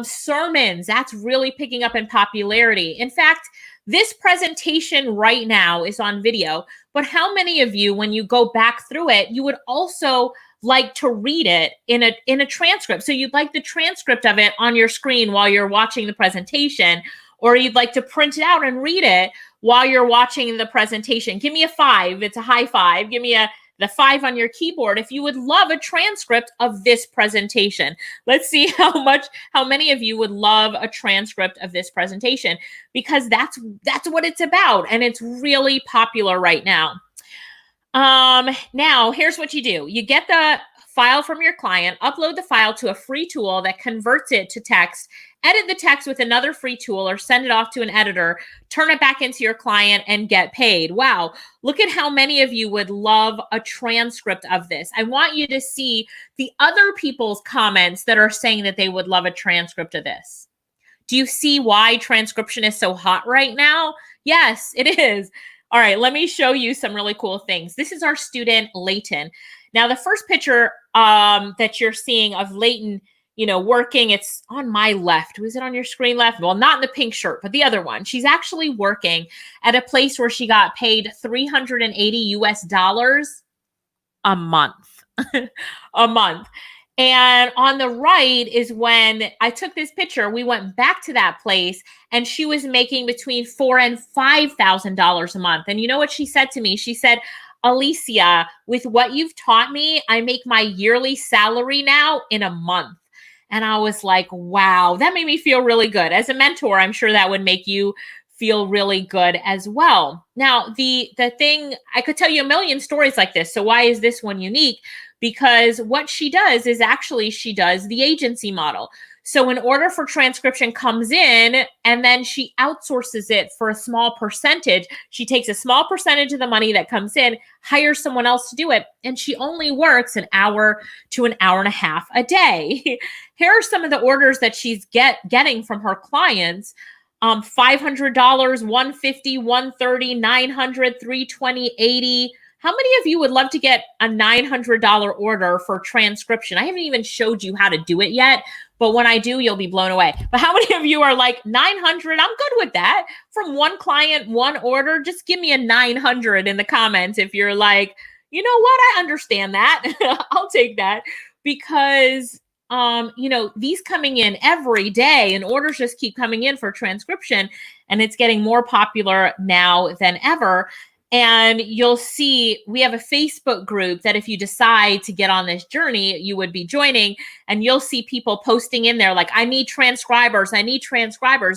Sermons, that's really picking up in popularity. In fact, this presentation right now is on video, but how many of you, when you go back through it, you would also like to read it in a transcript? So you'd like the transcript of it on your screen while you're watching the presentation, or you'd like to print it out and read it while you're watching the presentation. Give me a 5. It's a high 5. Give me the 5 on your keyboard if you would love a transcript of this presentation. Let's see how many of you would love a transcript of this presentation, because that's what it's about, and it's really popular right now. Now here's what you do. You get the file from your client, upload the file to a free tool that converts it to text, edit the text with another free tool, or send it off to an editor, turn it back into your client, and get paid. Wow. Look at how many of you would love a transcript of this. I want you to see the other people's comments that are saying that they would love a transcript of this. Do you see why transcription is so hot right now? Yes, it is. All right, let me show you some really cool things. This is our student, Layton. Now, the first picture that you're seeing of Layton, working, it's on my left. Was it on your screen left? Well, not in the pink shirt, but the other one. She's actually working at a place where she got paid $380 US a month. A month. And on the right is when I took this picture, we went back to that place and she was making between $4,000 and $5,000 a month. And you know what she said to me? She said, Alicia, with what you've taught me, I make my yearly salary now in a month. And I was like, wow, that made me feel really good. As a mentor, I'm sure that would make you feel really good as well. Now, the thing, I could tell you a million stories like this. So why is this one unique? Because what she does is actually she does the agency model. So in order for transcription comes in and then she outsources it for a small percentage. She takes a small percentage of the money that comes in, hires someone else to do it, and she only works an hour to an hour and a half a day. Here are some of the orders that she's getting from her clients. $500, $150, $130, $900, $320, $80. How many of you would love to get a $900 order for transcription? I haven't even showed you how to do it yet, but when I do, you'll be blown away. But how many of you are like, 900? I'm good with that. From one client, one order, just give me a 900 in the comments if you're like, you know what? I understand that. I'll take that, because these coming in every day and orders just keep coming in for transcription, and it's getting more popular now than ever. And you'll see we have a Facebook group that if you decide to get on this journey, you would be joining, and you'll see people posting in there like, I need transcribers,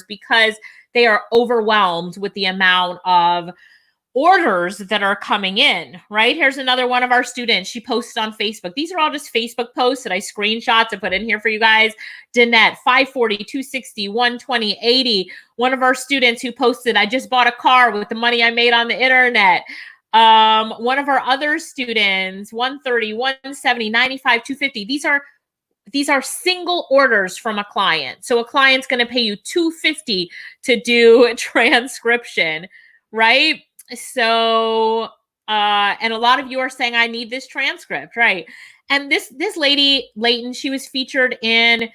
because they are overwhelmed with the amount of orders that are coming in, right? Here's another one of our students. She posted on Facebook. These are all just Facebook posts that I screenshot to put in here for you guys. Danette, 540, 260, 120, 80. One of our students who posted, I just bought a car with the money I made on the internet. One of our other students, 130, 170, 95, 250. These are these are single orders from a client. So a client's going to pay you $250 to do a transcription, right? So, and a lot of you are saying, I need this transcript, right? And this lady, Layton, she was featured in,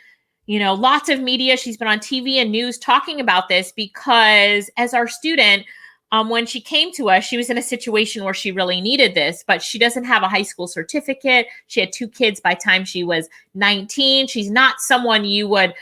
lots of media. She's been on TV and news talking about this because as our student, when she came to us, she was in a situation where she really needed this, but she doesn't have a high school certificate. She had 2 kids by the time she was 19. She's not someone you would,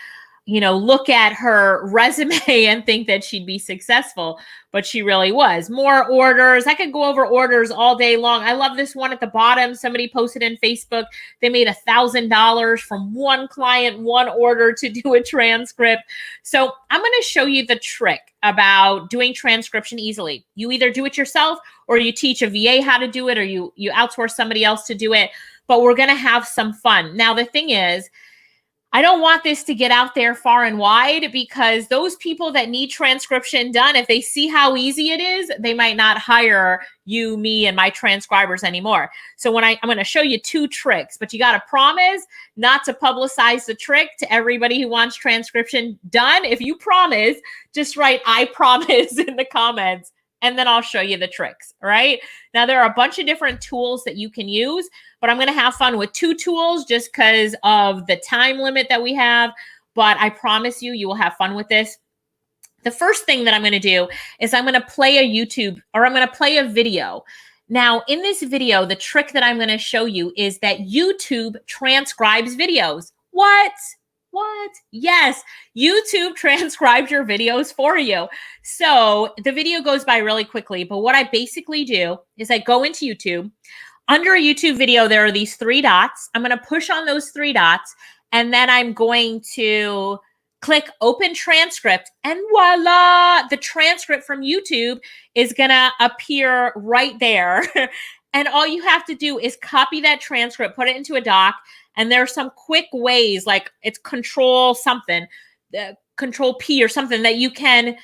look at her resume and think that she'd be successful, but she really was. More orders. I could go over orders all day long. I love this one at the bottom. Somebody posted in Facebook. They made $1,000 from one client, one order to do a transcript. So I'm going to show you the trick about doing transcription easily. You either do it yourself or you teach a VA how to do it, or you outsource somebody else to do it, but we're going to have some fun. Now, the thing is, I don't want this to get out there far and wide, because those people that need transcription done, if they see how easy it is, they might not hire you, me, and my transcribers anymore. So I'm going to show you 2 tricks, but you got to promise not to publicize the trick to everybody who wants transcription done. If you promise, just write "I promise" in the comments, and then I'll show you the tricks, all right? Now, there are a bunch of different tools that you can use, but I'm going to have fun with 2 tools just because of the time limit that we have, but I promise you, you will have fun with this. The first thing that I'm going to do is I'm going to play a YouTube, or I'm going to play a video. Now, in this video, the trick that I'm going to show you is that YouTube transcribes videos. What? Yes, YouTube transcribes your videos for you. So the video goes by really quickly, but what I basically do is I go into YouTube. Under a YouTube video, there are these 3 dots. I'm going to push on those 3 dots, and then I'm going to click Open Transcript, and voila, the transcript from YouTube is going to appear right there. And all you have to do is copy that transcript, put it into a doc, and there are some quick ways, like it's Control something, Control P or something, that you can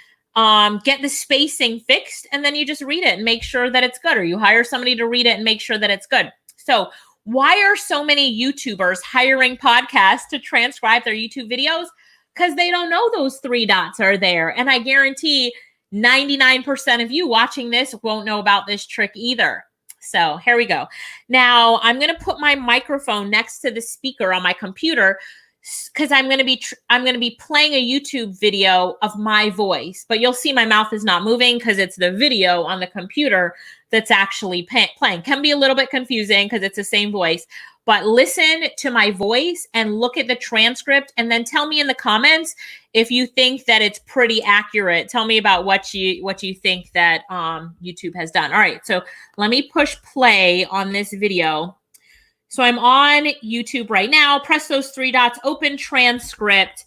get the spacing fixed, and then you just read it and make sure that it's good, or you hire somebody to read it and make sure that it's good. So why are so many YouTubers hiring podcasts to transcribe their YouTube videos? Because they don't know those 3 dots are there. And I guarantee 99% of you watching this won't know about this trick either. So here we go. Now I'm going to put my microphone next to the speaker on my computer, because I'm going to be playing a YouTube video of my voice, but you'll see my mouth is not moving because it's the video on the computer that's actually playing. Can be a little bit confusing because it's the same voice, but listen to my voice and look at the transcript, and then tell me in the comments if you think that it's pretty accurate. Tell me about what you think that YouTube has done. All right, so let me push play on this video. So I'm on YouTube right now. Press those 3 dots, open transcript,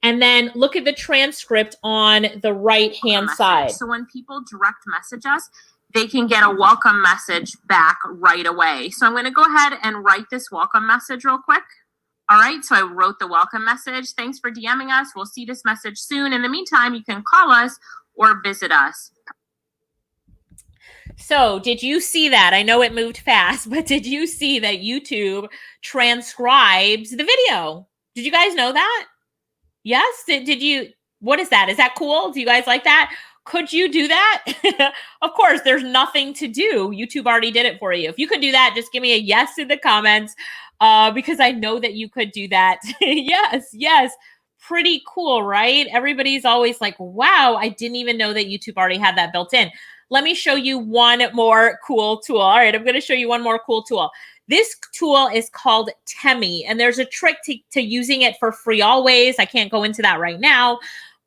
and then look at the transcript on the right-hand side. So when people direct message us, they can get a welcome message back right away. So I'm going to go ahead and write this welcome message real quick. All right, so I wrote the welcome message. Thanks for DMing us. We'll see this message soon. In the meantime, you can call us or visit us. So did you see that? I know it moved fast, but did you see that YouTube transcribes the video? Did you guys know that? Yes? Did you? What is that? Is that cool? Do you guys like that? Could you do that? Of course, there's nothing to do. YouTube already did it for you. If you could do that, just give me a yes in the comments, because I know that you could do that. Yes. Pretty cool, right? Everybody's always like, wow, I didn't even know that YouTube already had that built in. Let me show you one more cool tool. All right, I'm going to show you one more cool tool. This tool is called Temi, and there's a trick to using it for free always. I can't go into that right now,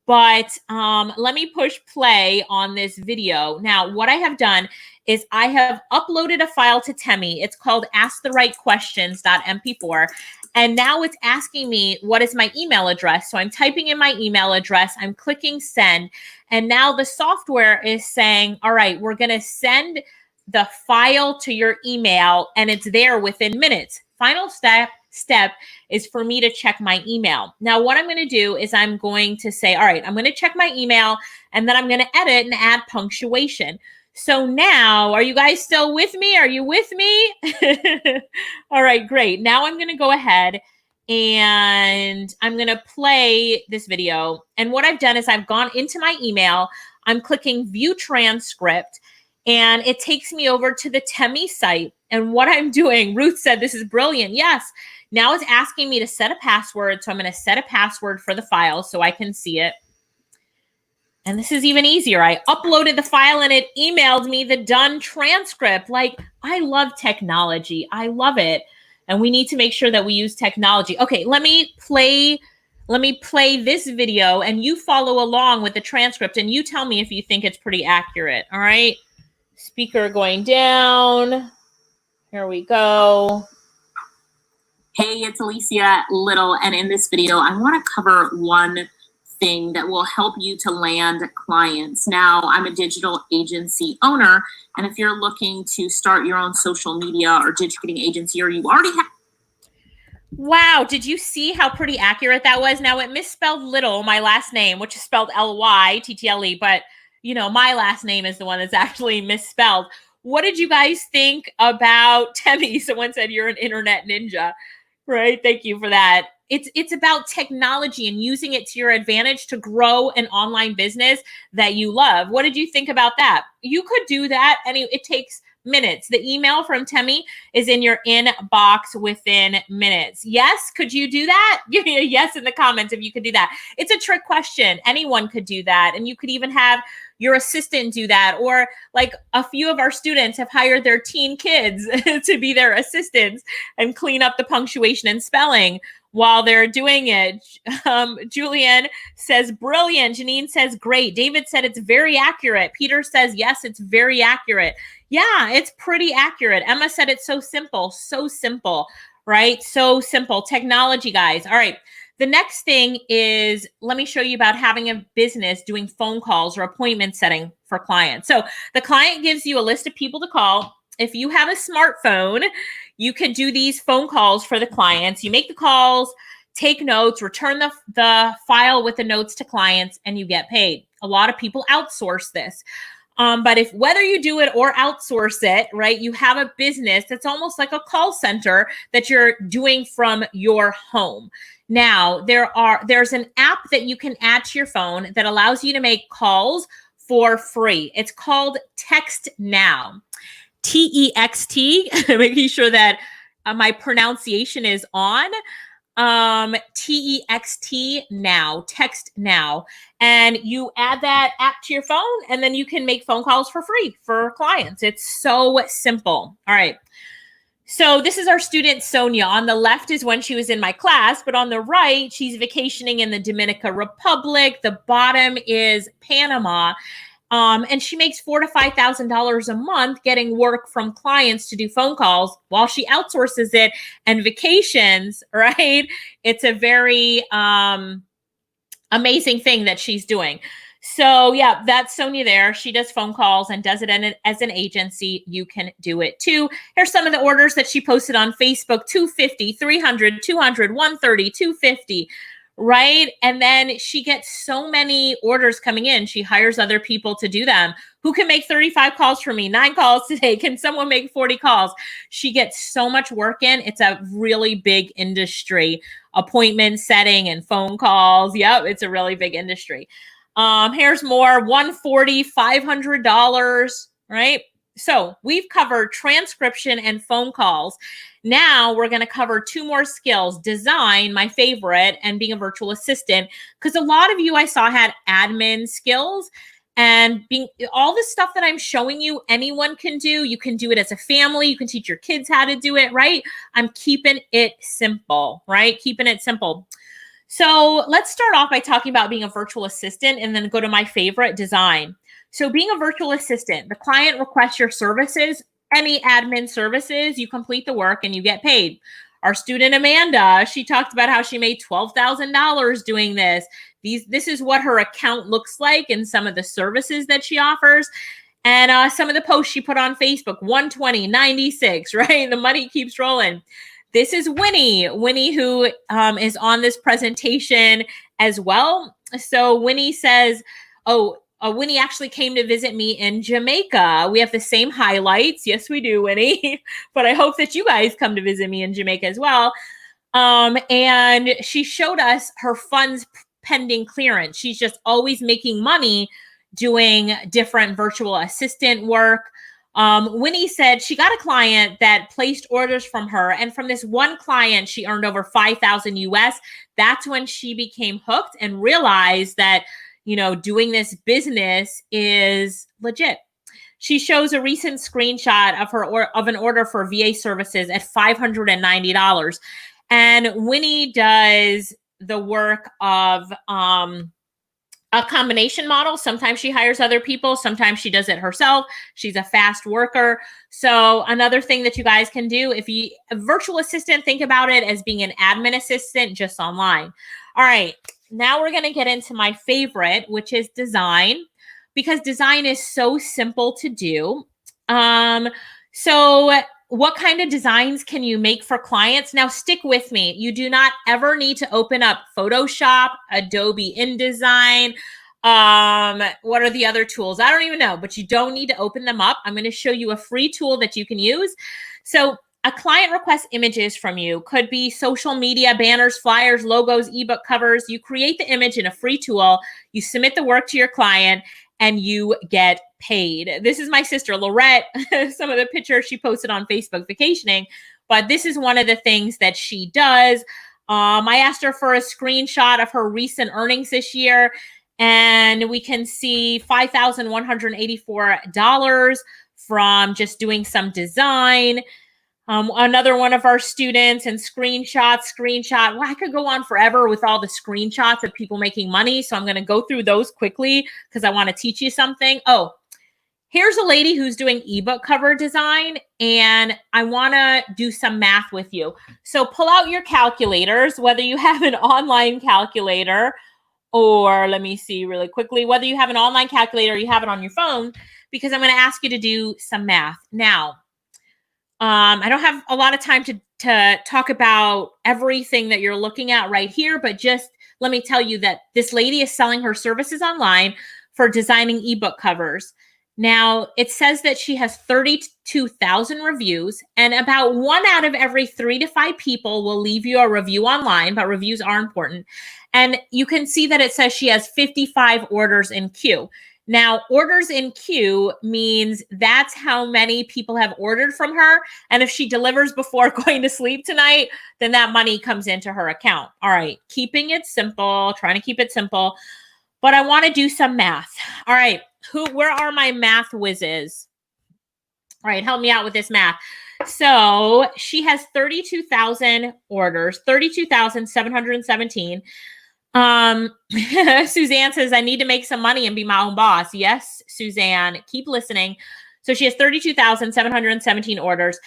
but let me push play on this video. Now, what I have done is I have uploaded a file to Temi. It's called AskTheRightQuestions.mp4. And now it's asking me, what is my email address? So I'm typing in my email address. I'm clicking send. And now the software is saying, all right, we're going to send the file to your email, and it's there within minutes. Final step is for me to check my email. Now, what I'm going to do is I'm going to say, all right, I'm going to check my email, and then I'm going to edit and add punctuation. So now, are you guys still with me? Are you with me? All right, great. Now I'm going to go ahead and I'm going to play this video. And what I've done is I've gone into my email, I'm clicking view transcript, and it takes me over to the Temi site. And what I'm doing, Ruth said, this is brilliant. Yes. Now it's asking me to set a password. So I'm going to set a password for the file so I can see it. And this is even easier. I uploaded the file and it emailed me the done transcript. Like, I love technology. I love it. And we need to make sure that we use technology. Okay, let me play this video and you follow along with the transcript and you tell me if you think it's pretty accurate. All right. Speaker going down. Here we go. Hey, it's Alicia Lyttle, and in this video, I want to cover one thing that will help you to land clients. Now, I'm a digital agency owner, and if you're looking to start your own social media or digital marketing agency, or you already have. Wow, did you see how pretty accurate that was? Now, it misspelled Lyttle, my last name, which is spelled Lyttle, but you know, my last name is the one that's actually misspelled. What did you guys think about Temi? Someone said you're an internet ninja, right? Thank you for that. It's about technology and using it to your advantage to grow an online business that you love. What did you think about that? You could do that, and it takes minutes. The email from Temi is in your inbox within minutes. Yes, could you do that? Give me a yes in the comments if you could do that. It's a trick question. Anyone could do that, and you could even have your assistant do that, or like a few of our students have hired their teen kids to be their assistants and clean up the punctuation and spelling while they're doing it. Julian says, brilliant. Janine says, great. David said, it's very accurate. Peter says, yes, it's very accurate. Yeah, it's pretty accurate. Emma said, it's so simple, right? So simple. Technology, guys. All right. The next thing is, let me show you about having a business doing phone calls or appointment setting for clients. So the client gives you a list of people to call. If you have a smartphone, you can do these phone calls for the clients. You make the calls, take notes, return the file with the notes to clients, and you get paid. A lot of people outsource this. But if whether you do it or outsource it, right, you have a business that's almost like a call center that you're doing from your home. Now, there's an app that you can add to your phone that allows you to make calls for free. It's called Text Now. T-E-X-T, making sure that my pronunciation is on. T-E-X-T now, Text Now. And you add that app to your phone, and then you can make phone calls for free for clients. It's so simple. All right. So this is our student, Sonia. On the left is when she was in my class, but on the right, she's vacationing in the Dominican Republic. The bottom is Panama. And she makes $4,000 to $5,000 a month getting work from clients to do phone calls while she outsources it and vacations, right? It's a very amazing thing that she's doing. So yeah, that's Sonia there. She does phone calls and does it as an agency. You can do it too. Here's some of the orders that she posted on Facebook: 250, 300, 200, 130, 250. Right. And then she gets so many orders coming in. She hires other people to do them. Who can make 35 calls for me? 9 calls today. Can someone make 40 calls? She gets so much work in. It's a really big industry. Appointment setting and phone calls. Yep. It's a really big industry. Here's more: 140, $500. Right. So we've covered transcription and phone calls. Now we're going to cover 2 more skills: design, my favorite, and being a virtual assistant. Because a lot of you I saw had admin skills, and being all the stuff that I'm showing you, anyone can do. You can do it as a family. You can teach your kids how to do it, right? I'm keeping it simple, right? Keeping it simple. So let's start off by talking about being a virtual assistant and then go to my favorite, design. So being a virtual assistant, the client requests your services, any admin services, you complete the work and you get paid. Our student Amanda, she talked about how she made $12,000 doing this. This is what her account looks like and some of the services that she offers. And some of the posts she put on Facebook: 120, 96, right? The money keeps rolling. This is Winnie, who is on this presentation as well. So Winnie says, Winnie actually came to visit me in Jamaica. We have the same highlights. Yes, we do, Winnie. But I hope that you guys come to visit me in Jamaica as well. And she showed us her funds pending clearance. She's just always making money doing different virtual assistant work. Winnie said she got a client that placed orders from her, and from this one client, she earned over 5,000 US. That's when she became hooked and realized that, you know, doing this business is legit. She shows a recent screenshot of an order for VA services at $590. And Winnie does the work of a combination model. Sometimes she hires other people. Sometimes she does it herself. She's a fast worker. So another thing that you guys can do, if you a virtual assistant, think about it as being an admin assistant just online. All right, now we're going to get into my favorite, which is design, because design is so simple to do. So what kind of designs can you make for clients? Now, stick with me. You do not ever need to open up Photoshop, Adobe InDesign. What are the other tools? I don't even know, but you don't need to open them up. I'm going to show you a free tool that you can use. So a client requests images from you. Could be social media, banners, flyers, logos, ebook covers. You create the image in a free tool. You submit the work to your client, and you get paid. This is my sister, Lorette. Some of the pictures she posted on Facebook vacationing, but this is one of the things that she does. I asked her for a screenshot of her recent earnings this year, and we can see $5,184 from just doing some design. Another one of our students, and screenshot. Well, I could go on forever with all the screenshots of people making money. So I'm going to go through those quickly because I want to teach you something. Oh, here's a lady who's doing ebook cover design, and I want to do some math with you. So pull out your calculators, whether you have an online calculator, or let me see really quickly, whether you have an online calculator or you have it on your phone, because I'm going to ask you to do some math. Now, I don't have a lot of time to talk about everything that you're looking at right here, but just let me tell you that this lady is selling her services online for designing ebook covers. Now, it says that she has 32,000 reviews, and about 1 out of every 3 to 5 people will leave you a review online, but reviews are important. And you can see that it says she has 55 orders in queue. Now, orders in queue means that's how many people have ordered from her. And if she delivers before going to sleep tonight, then that money comes into her account. All right, keeping it simple, trying to keep it simple. But I want to do some math. All right, where are my math whizzes? All right, help me out with this math. So she has 32,000 orders, 32,717. Suzanne says, I need to make some money and be my own boss. Yes, Suzanne, keep listening. So she has 32,717 orders.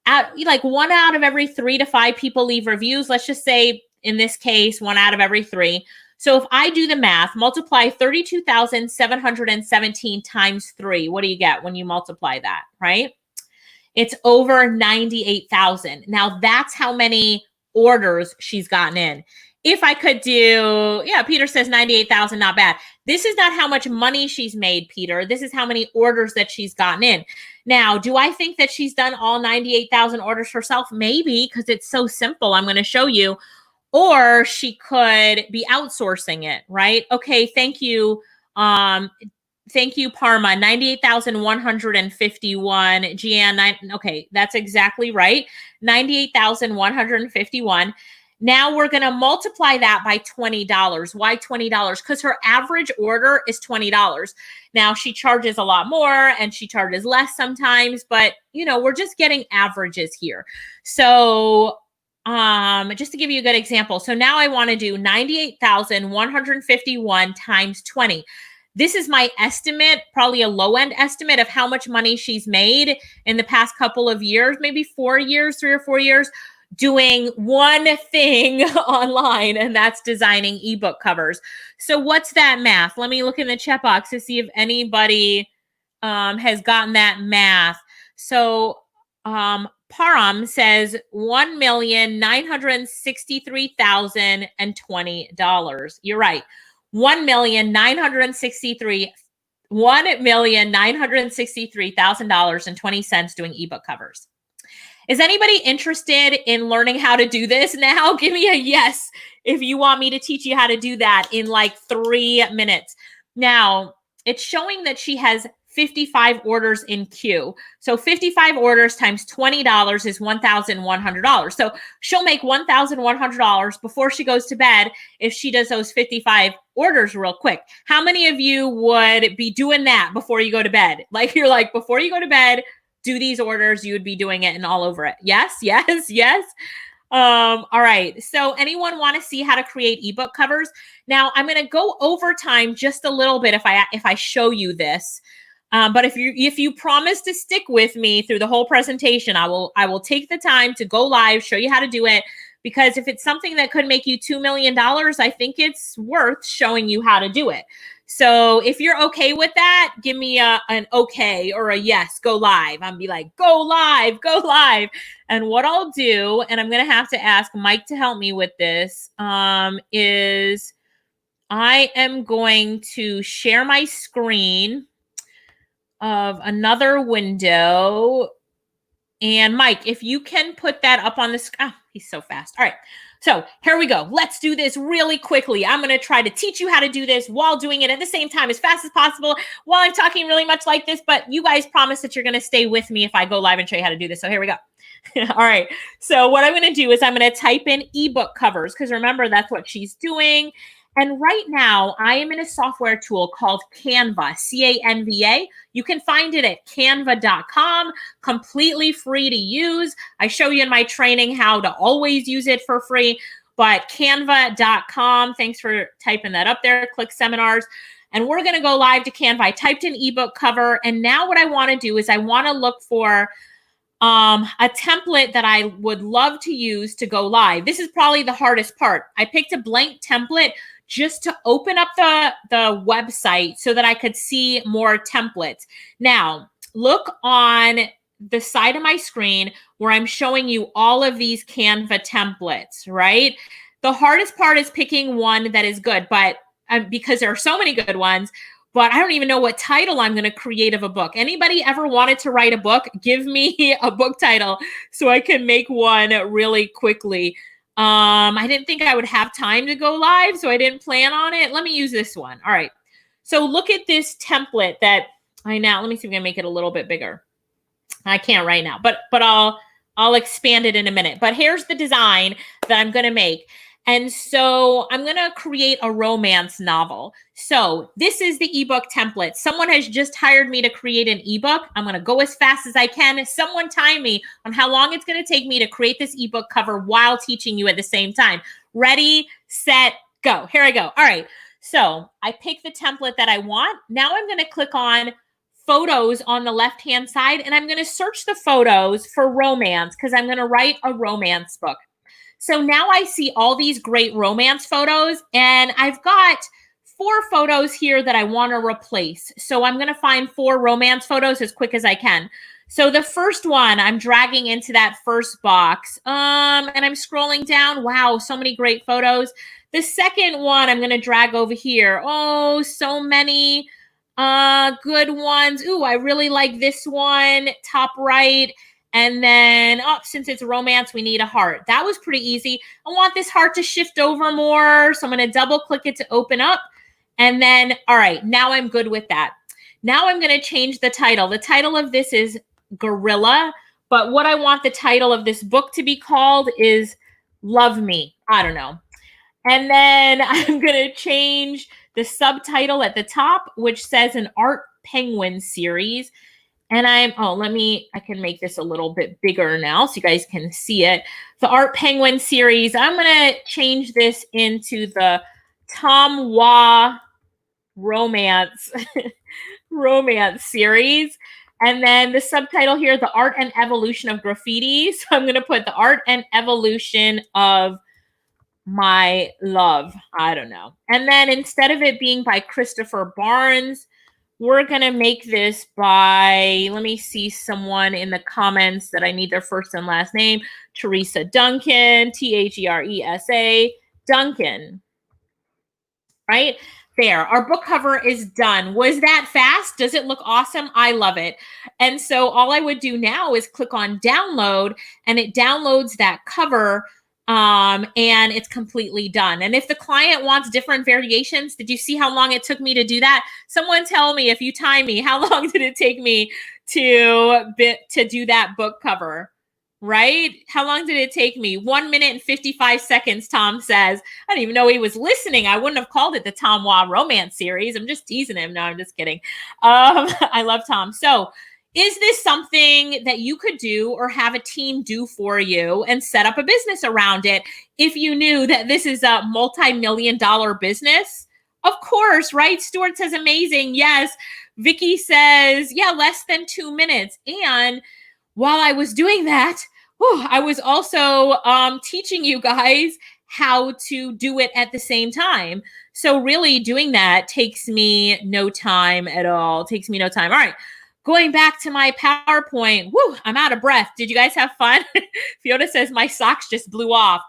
Like 1 out of every 3 to 5 people leave reviews. Let's just say in this case, 1 out of every 3. So if I do the math, multiply 32,717 times 3, what do you get when you multiply that, right? It's over 98,000. Now that's how many orders she's gotten in. If I could do, yeah, Peter says 98,000, not bad. This is not how much money she's made, Peter. This is how many orders that she's gotten in. Now, do I think that she's done all 98,000 orders herself? Maybe, because it's so simple. I'm going to show you. Or she could be outsourcing it, right? Okay, thank you. Thank you, Parma. 98,151. Gian, okay, that's exactly right. 98,151. Now we're going to multiply that by $20. Why $20? Because her average order is $20. Now she charges a lot more and she charges less sometimes, but you know, we're just getting averages here. So just to give you a good example. So now I want to do 98,151 times 20. This is my estimate, probably a low end estimate of how much money she's made in the past couple of years, maybe 4 years, 3 or 4 years, doing one thing online, and that's designing ebook covers. So what's that math? Let me look in the chat box to see if anybody has gotten that math. So Param says $1,963,020. You're right. $1,963,000.20 doing ebook covers. Is anybody interested in learning how to do this now? Give me a yes if you want me to teach you how to do that in like 3 minutes. Now, it's showing that she has 55 orders in queue. So 55 orders times $20 is $1,100. So she'll make $1,100 before she goes to bed if she does those 55 orders real quick. How many of you would be doing that before you go to bed? Like you're like, before you go to bed, do these orders, you would be doing it and all over it. Yes, yes, yes. All right. So anyone want to see how to create ebook covers? Now I'm going to go over time just a little bit if I show you this. But if you promise to stick with me through the whole presentation, I will take the time to go live, show you how to do it. Because if it's something that could make you $2 million, I think it's worth showing you how to do it. So if you're okay with that, give me an okay or a yes, go live. I'll be like, go live, go live. And what I'll do, and I'm going to have to ask Mike to help me with this, is I am going to share my screen of another window. And Mike, if you can put that up on the screen. Oh, he's so fast. All right. So here we go. Let's do this really quickly. I'm going to try to teach you how to do this while doing it at the same time as fast as possible while I'm talking really much like this. But you guys promise that you're going to stay with me if I go live and show you how to do this. So here we go. All right. So what I'm going to do is I'm going to type in ebook covers because remember, that's what she's doing. And right now I am in a software tool called Canva, C-A-N-V-A. You can find it at canva.com, completely free to use. I show you in my training how to always use it for free, but canva.com, thanks for typing that up there, Click Seminars. And we're going to go live to Canva. I typed in ebook cover. And now what I want to do is I want to look for a template that I would love to use to go live. This is probably the hardest part. I picked a blank template just to open up the website so that I could see more templates. Now, look on the side of my screen where I'm showing you all of these Canva templates, right? The hardest part is picking one that is good, but because there are so many good ones, but I don't even know what title I'm going to create of a book. Anybody ever wanted to write a book? Give me a book title so I can make one really quickly. I didn't think I would have time to go live, so I didn't plan on it. Let me use this one. All right. So look at this template that let me see if I can make it a little bit bigger. I can't right now, but I'll expand it in a minute. But here's the design that I'm going to make. And so I'm going to create a romance novel. So this is the ebook template. Someone has just hired me to create an ebook. I'm going to go as fast as I can. Someone time me on how long it's going to take me to create this ebook cover while teaching you at the same time. Ready, set, go. Here I go. All right. So I pick the template that I want. Now I'm going to click on photos on the left-hand side, and I'm going to search the photos for romance because I'm going to write a romance book. So now I see all these great romance photos, and I've got 4 photos here that I want to replace. So I'm going to find 4 romance photos as quick as I can. So the first one I'm dragging into that first box, and I'm scrolling down. Wow, so many great photos. The second one I'm going to drag over here. Oh, so many good ones. Ooh, I really like this one, top right. And then, since it's romance, we need a heart. That was pretty easy. I want this heart to shift over more. So I'm going to double click it to open up. And then, all right, now I'm good with that. Now I'm going to change the title. The title of this is Gorilla. But what I want the title of this book to be called is Love Me. I don't know. And then I'm going to change the subtitle at the top, which says an Art Penguin series. And I can make this a little bit bigger now so you guys can see it. The Art Penguin series, I'm going to change this into the Tom Wah romance series. And then the subtitle here, The Art and Evolution of Graffiti. So I'm going to put The Art and Evolution of My Love. I don't know. And then instead of it being by Christopher Barnes, we're going to make this by, let me see someone in the comments that I need their first and last name, Teresa Duncan, Teresa Duncan, right? There, our book cover is done. Was that fast? Does it look awesome? I love it. And so all I would do now is click on download, and it downloads that cover, and it's completely done. And if the client wants different variations, did you see how long it took me to do that? Someone tell me, if you time me, how long did it take me to do that book cover? Right? How long did it take me? 1 minute and 55 seconds, Tom says. I didn't even know he was listening. I wouldn't have called it the Tom Wah romance series. I'm just teasing him. No, I'm just kidding. I love Tom. So is this something that you could do or have a team do for you and set up a business around it if you knew that this is a multi-million-dollar business? Of course, right? Stuart says amazing. Yes. Vicky says, yeah, less than 2 minutes. And while I was doing that, I was also teaching you guys how to do it at the same time. So really doing that takes me no time at all. Takes me no time. All right. Going back to my PowerPoint. I'm out of breath. Did you guys have fun? Fiona says my socks just blew off.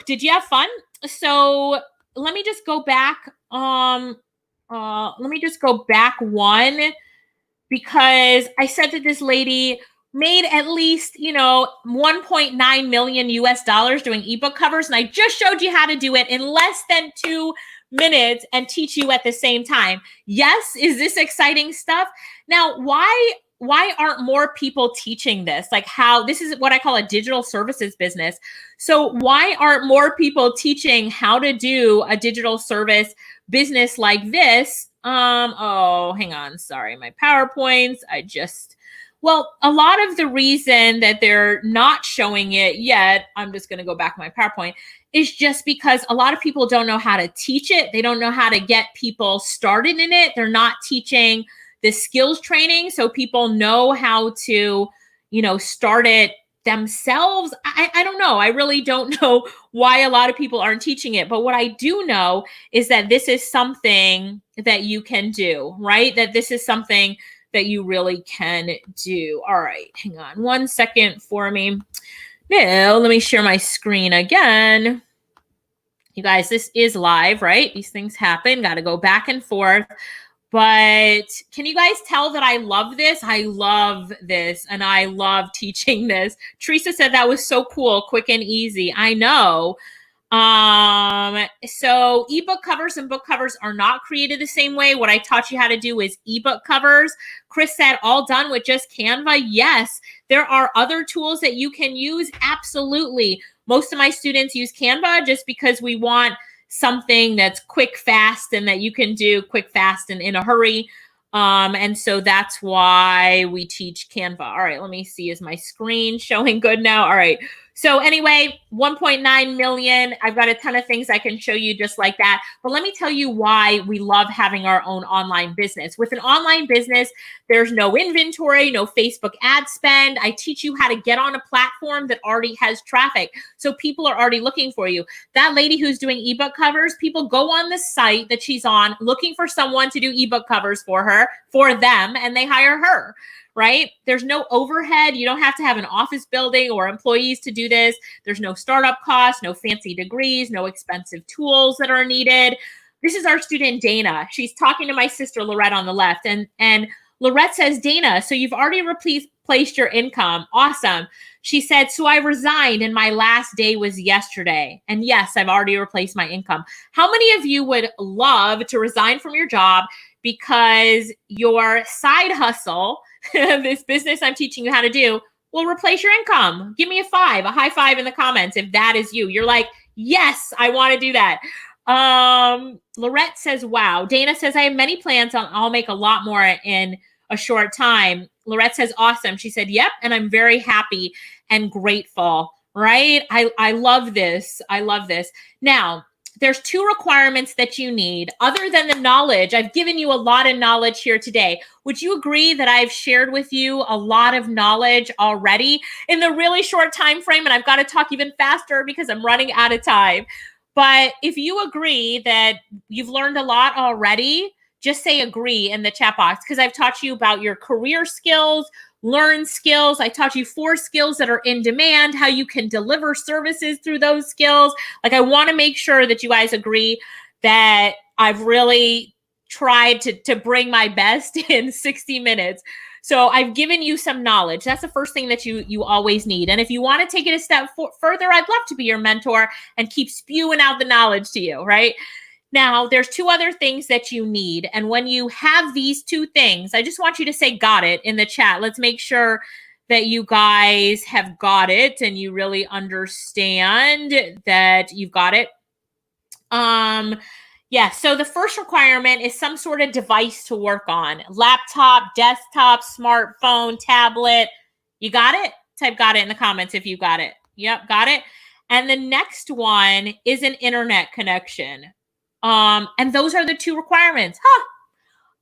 Did you have fun? So let me just go back. Let me just go back one, because I said that this lady made at least, $1.9 million US doing ebook covers. And I just showed you how to do it in less than 2 minutes and teach you at the same time. Yes. Is this exciting stuff? Now, why aren't more people teaching this? Like this is what I call a digital services business. So why aren't more people teaching how to do a digital service business like this? Hang on. Sorry. My PowerPoints. Well, a lot of the reason that they're not showing it yet, I'm just going to go back to my PowerPoint, is just because a lot of people don't know how to teach it. They don't know how to get people started in it. They're not teaching the skills training so people know how to, start it themselves. I don't know. I really don't know why a lot of people aren't teaching it. But what I do know is that this is something that you can do, right? That this is something that you really can do. All right, hang on 1 second for me. Now, let me share my screen again. You guys, this is live, right? These things happen. Got to go back and forth. But can you guys tell that I love this? I love this, and I love teaching this. Teresa said that was so cool, quick and easy. I know. So ebook covers and book covers are not created the same way. What I taught you how to do is ebook covers. Chris said, all done with just Canva. Yes, there are other tools that you can use. Absolutely. Most of my students use Canva just because we want something that's quick, fast, and that you can do quick, fast, and in a hurry. And so that's why we teach Canva. All right, let me see. Is my screen showing good now? All right. So anyway, 1.9 million. I've got a ton of things I can show you just like that. But let me tell you why we love having our own online business. With an online business, there's no inventory, no Facebook ad spend. I teach you how to get on a platform that already has traffic. So people are already looking for you. That lady who's doing ebook covers, people go on the site that she's on looking for someone to do ebook covers for them, and they hire her. Right? There's no overhead. You don't have to have an office building or employees to do this. There's no startup costs, no fancy degrees, no expensive tools that are needed. This is our student, Dana. She's talking to my sister, Lorette, on the left. And Lorette says, Dana, so you've already replaced your income. Awesome. She said, so I resigned and my last day was yesterday. And yes, I've already replaced my income. How many of you would love to resign from your job because your side hustle, this business I'm teaching you how to do, will replace your income? Give me a high five in the comments if that is you. You're like, yes, I want to do that. Lorette says, wow. Dana says, I have many plans. I'll make a lot more in a short time. Lorette says, awesome. She said, yep. And I'm very happy and grateful, right? I love this. I love this. Now, there's 2 requirements that you need other than the knowledge. I've given you a lot of knowledge here today. Would you agree that I've shared with you a lot of knowledge already in the really short time frame? And I've got to talk even faster because I'm running out of time. But if you agree that you've learned a lot already, just say agree in the chat box, because I've taught you about your career skills, learn skills. I taught you 4 skills that are in demand, how you can deliver services through those skills. Like, I want to make sure that you guys agree that I've really tried to bring my best in 60 minutes. So I've given you some knowledge. That's the first thing that you always need. And if you want to take it a step further, I'd love to be your mentor and keep spewing out the knowledge to you, right? Now, there's two other things that you need. And when you have these two things, I just want you to say got it in the chat. Let's make sure that you guys have got it and you really understand that you've got it. Yeah, so the first requirement is some sort of device to work on. Laptop, desktop, smartphone, tablet. You got it? Type got it in the comments if you got it. Yep, got it. And the next one is an internet connection. And those are the two requirements.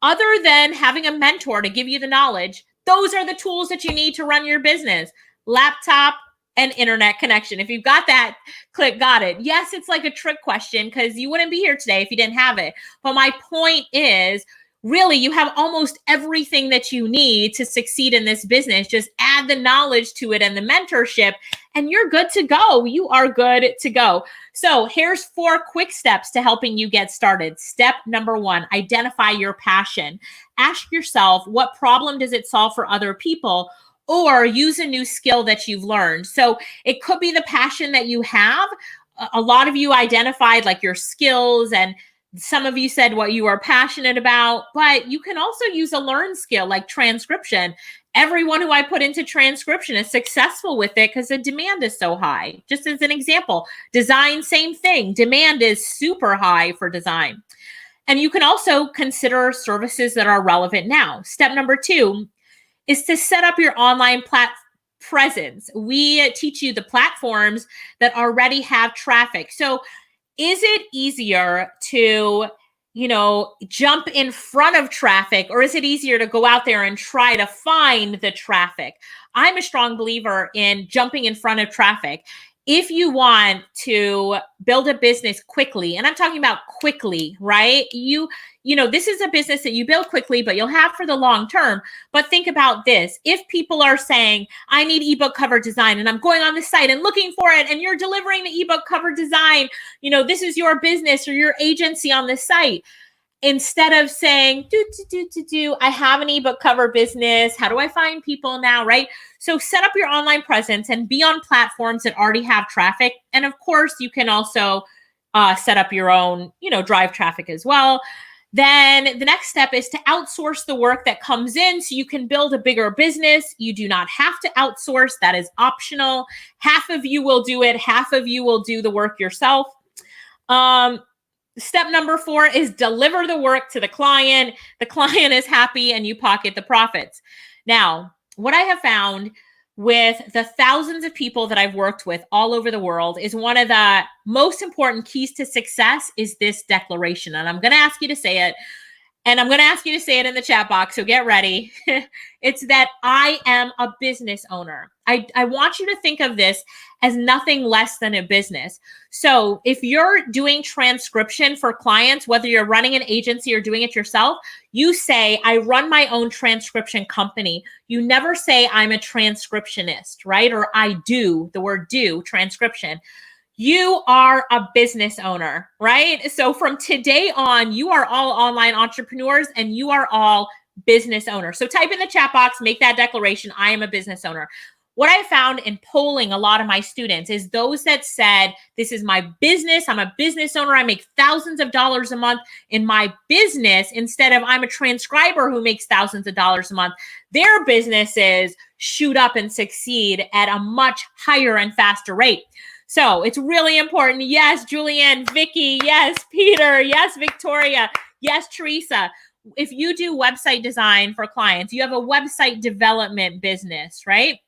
Other than having a mentor to give you the knowledge, those are the tools that you need to run your business. Laptop and internet connection. If you've got that, click got it. Yes, it's like a trick question because you wouldn't be here today if you didn't have it. But my point is, really, you have almost everything that you need to succeed in this business. Just add the knowledge to it and the mentorship, and you're good to go. You are good to go. So here's 4 quick steps to helping you get started. Step number 1, identify your passion. Ask yourself, what problem does it solve for other people? Or use a new skill that you've learned. So it could be the passion that you have. A lot of you identified like your skills, and some of you said what you are passionate about, but you can also use a learned skill like transcription. Everyone who I put into transcription is successful with it because the demand is so high. Just as an example, design, same thing. Demand is super high for design. And you can also consider services that are relevant now. Step number 2 is to set up your online presence. We teach you the platforms that already have traffic. So is it easier to, jump in front of traffic, or is it easier to go out there and try to find the traffic? I'm a strong believer in jumping in front of traffic. If you want to build a business quickly, and I'm talking about quickly, right? This is a business that you build quickly, but you'll have for the long term. But think about this. If people are saying, I need ebook cover design, and I'm going on the site and looking for it, and you're delivering the ebook cover design, this is your business or your agency on the site. Instead of saying, I have an ebook cover business. How do I find people now, right? So set up your online presence and be on platforms that already have traffic. And of course, you can also set up your own, drive traffic as well. Then the next step is to outsource the work that comes in so you can build a bigger business. You do not have to outsource. That is optional. Half of you will do it. Half of you will do the work yourself. Step number 4 is deliver the work to the client. The client is happy and you pocket the profits. Now, what I have found with the thousands of people that I've worked with all over the world is one of the most important keys to success is this declaration. And I'm going to ask you to say it. And I'm going to ask you to say it in the chat box. So get ready. It's that I am a business owner. I want you to think of this as nothing less than a business. So if you're doing transcription for clients, whether you're running an agency or doing it yourself, you say, I run my own transcription company. You never say I'm a transcriptionist, right? Or I do, the word do, transcription. You are a business owner, right? So from today on, you are all online entrepreneurs and you are all business owners. So type in the chat box, make that declaration, I am a business owner. What I found in polling a lot of my students is those that said, this is my business, I'm a business owner, I make thousands of dollars a month in my business, instead of I'm a transcriber who makes thousands of dollars a month, their businesses shoot up and succeed at a much higher and faster rate. So it's really important. Yes, Julianne, Vicky, yes, Peter, yes, Victoria, yes, Teresa. If you do website design for clients, you have a website development business, right?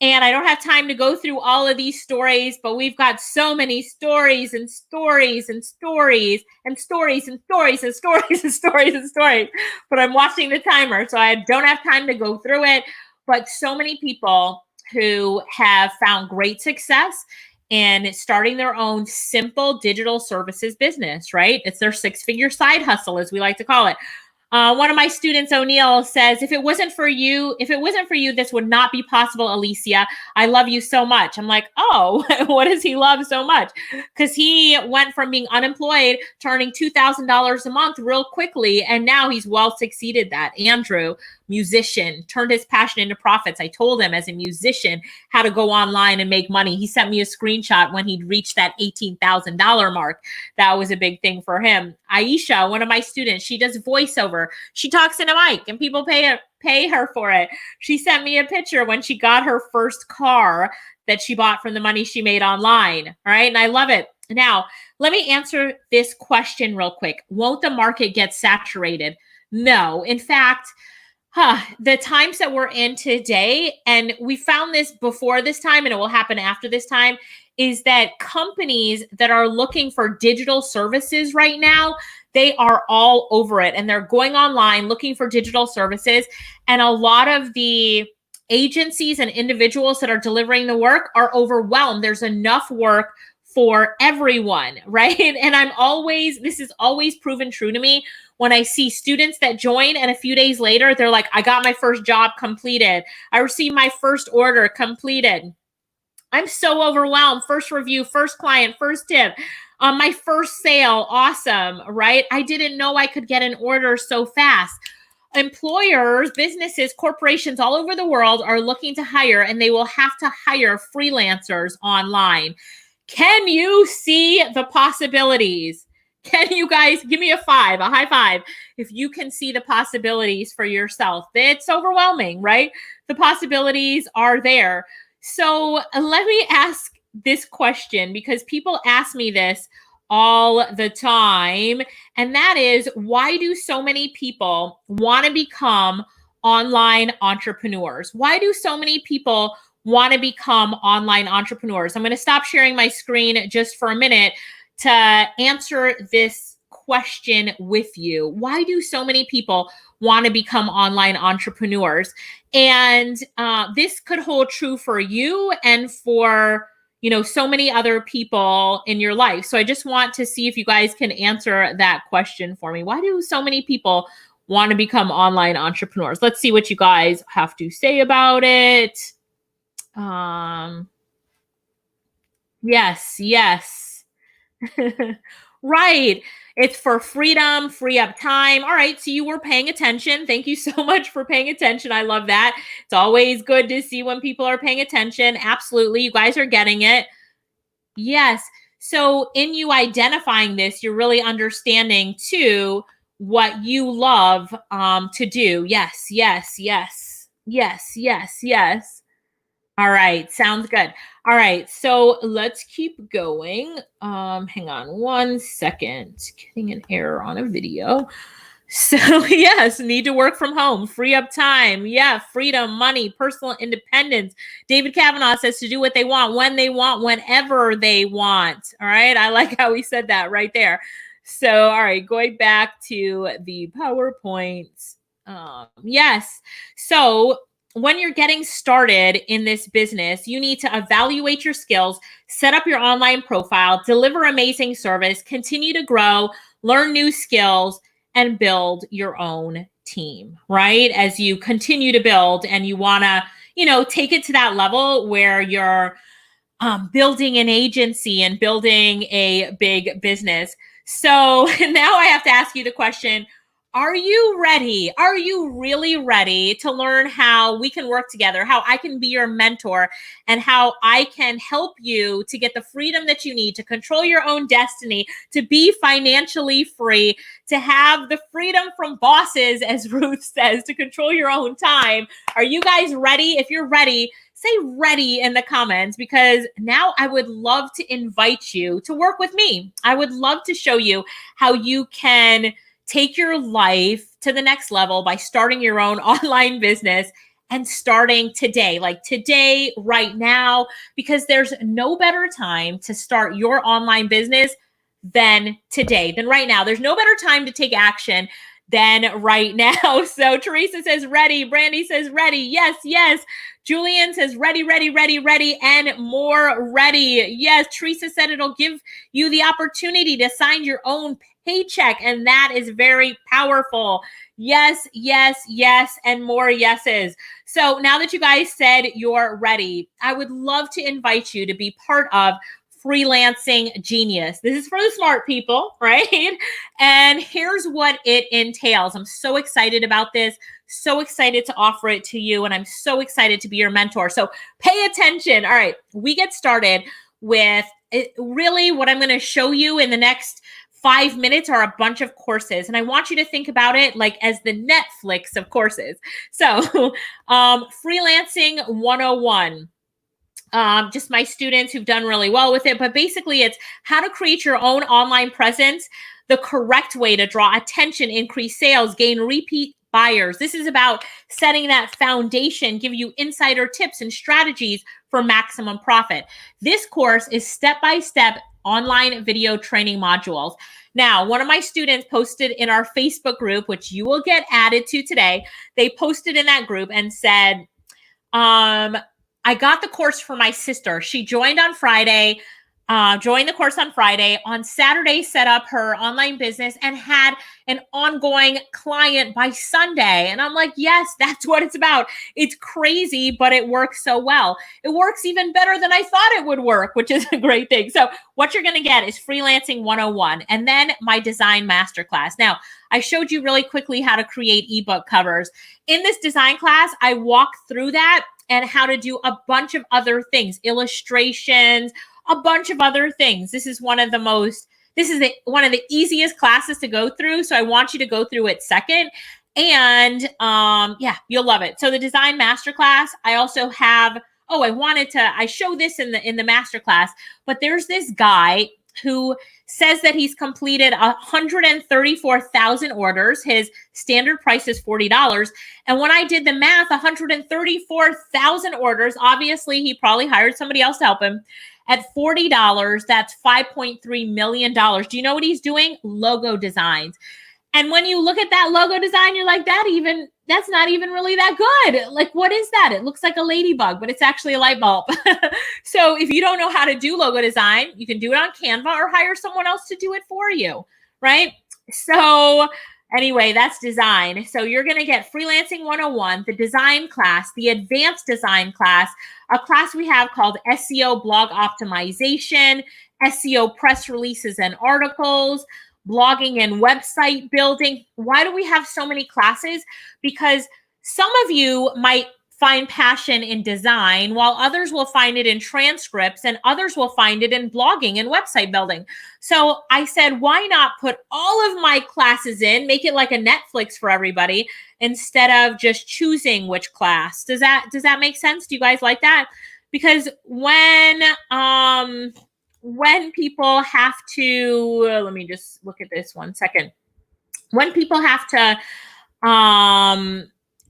And I don't have time to go through all of these stories, but we've got so many stories and stories and stories and stories and stories and stories and stories and stories. But I'm watching the timer, so I don't have time to go through it. But so many people who have found great success in starting their own simple digital services business, right? It's their 6-figure side hustle, as we like to call it. One of my students, O'Neill, says, if it wasn't for you, this would not be possible, Alicia. I love you so much. I'm like, oh, what does he love so much? Because he went from being unemployed to earning $2,000 a month real quickly. And now he's well succeeded that. Andrew, musician, turned his passion into profits. I told him as a musician how to go online and make money. He sent me a screenshot when he'd reached that $18,000 mark. That was a big thing for him. Aisha, one of my students, she does voiceover. She talks in a mic and people pay her for it. She sent me a picture when she got her first car that she bought from the money she made online. All right. And I love it. Now, let me answer this question real quick. Won't the market get saturated? No. In fact, the times that we're in today, and we found this before this time, and it will happen after this time, is that companies that are looking for digital services right now, they are all over it. And they're going online looking for digital services. And a lot of the agencies and individuals that are delivering the work are overwhelmed. There's enough work for everyone, right? And this is always proven true to me when I see students that join and a few days later, they're like, I got my first job completed. I received my first order completed. I'm so overwhelmed. First review, first client, first tip, my first sale. Awesome, right? I didn't know I could get an order so fast. Employers, businesses, corporations all over the world are looking to hire, and they will have to hire freelancers online. Can you see the possibilities? Can you guys give me a high five, if you can see the possibilities for yourself? It's overwhelming, right? The possibilities are there. So let me ask this question, because people ask me this all the time. And that is, why do so many people want to become online entrepreneurs? Why do so many people want to become online entrepreneurs? I'm going to stop sharing my screen just for a minute to answer this question with you. Why do so many people want to become online entrepreneurs? And this could hold true for you and for, so many other people in your life. So I just want to see if you guys can answer that question for me. Why do so many people want to become online entrepreneurs? Let's see what you guys have to say about it. Yes. Right. It's for freedom, free up time. All right. So you were paying attention. Thank you so much for paying attention. I love that. It's always good to see when people are paying attention. Absolutely. You guys are getting it. Yes. So in you identifying this, you're really understanding too what you love to do. Yes. All right. Sounds good. All right. So let's keep going. Hang on 1 second. Getting an error on a video. So yes, need to work from home, free up time. Yeah. Freedom, money, personal independence. David Kavanaugh says to do what they want, when they want, whenever they want. All right. I like how he said that right there. So, all right. Going back to the PowerPoints. Yes. So when you're getting started in this business, you need to evaluate your skills, set up your online profile, deliver amazing service, continue to grow, learn new skills, and build your own team, right? As you continue to build and you want to, take it to that level where you're building an agency and building a big business. So now I have to ask you the question, are you ready? Are you really ready to learn how we can work together, how I can be your mentor, and how I can help you to get the freedom that you need to control your own destiny, to be financially free, to have the freedom from bosses, as Ruth says, to control your own time? Are you guys ready? If you're ready, say ready in the comments, because now I would love to invite you to work with me. I would love to show you how you can take your life to the next level by starting your own online business and starting today, like today, right now, because there's no better time to start your online business than today, than right now. There's no better time to take action than right now. So Teresa says ready. Brandy says ready. Yes. Julian says ready, and more ready. Yes, Teresa said it'll give you the opportunity to sign your own paycheck. And that is very powerful. Yes, yes, yes, and more yeses. So now that you guys said you're ready, I would love to invite you to be part of Freelancing Genius. This is for the smart people, right? And here's what it entails. I'm so excited about this, so excited to offer it to you, and I'm so excited to be your mentor. So pay attention. All right, we get started with really what I'm going to show you in the next 5 minutes are a bunch of courses. And I want you to think about it like as the Netflix of courses. So Freelancing 101. Just my students who've done really well with it. But basically, it's how to create your own online presence, the correct way to draw attention, increase sales, gain repeat buyers. This is about setting that foundation, give you insider tips and strategies for maximum profit. This course is step-by-step online video training modules. Now, one of my students posted in our Facebook group, which you will get added to today. They posted in that group and said, I got the course for my sister. She joined on Friday, joined the course on Friday. On Saturday, set up her online business and had an ongoing client by Sunday. And I'm like, yes, that's what it's about. It's crazy, but it works so well. It works even better than I thought it would work, which is a great thing. So what you're going to get is Freelancing 101 and then my design masterclass. Now, I showed you really quickly how to create ebook covers. In this design class, I walk through that and how to do a bunch of other things, illustrations, a bunch of other things. This is one of the easiest classes to go through. So I want you to go through it second. And yeah, you'll love it. So the design masterclass, I also have, I show this in the masterclass, but there's this guy who says that he's completed 134,000 orders. His standard price is $40. And when I did the math, 134,000 orders, obviously he probably hired somebody else to help him. At $40, that's $5.3 million. Do you know what he's doing? Logo designs. And when you look at that logo design, you're like, that's not even really that good. Like, what is that? It looks like a ladybug, but it's actually a light bulb. So if you don't know how to do logo design, you can do it on Canva or hire someone else to do it for you, right? So anyway, that's design. So you're going to get Freelancing 101, the design class, the advanced design class, a class we have called SEO blog optimization, SEO press releases and articles, blogging and website building. Why do we have so many classes? Because some of you might find passion in design, while others will find it in transcripts, and others will find it in blogging and website building. So I said, why not put all of my classes in, make it like a Netflix for everybody, instead of just choosing which class. Does that make sense? Do you guys like that? Because when people have to, let me just look at this 1 second. When people have to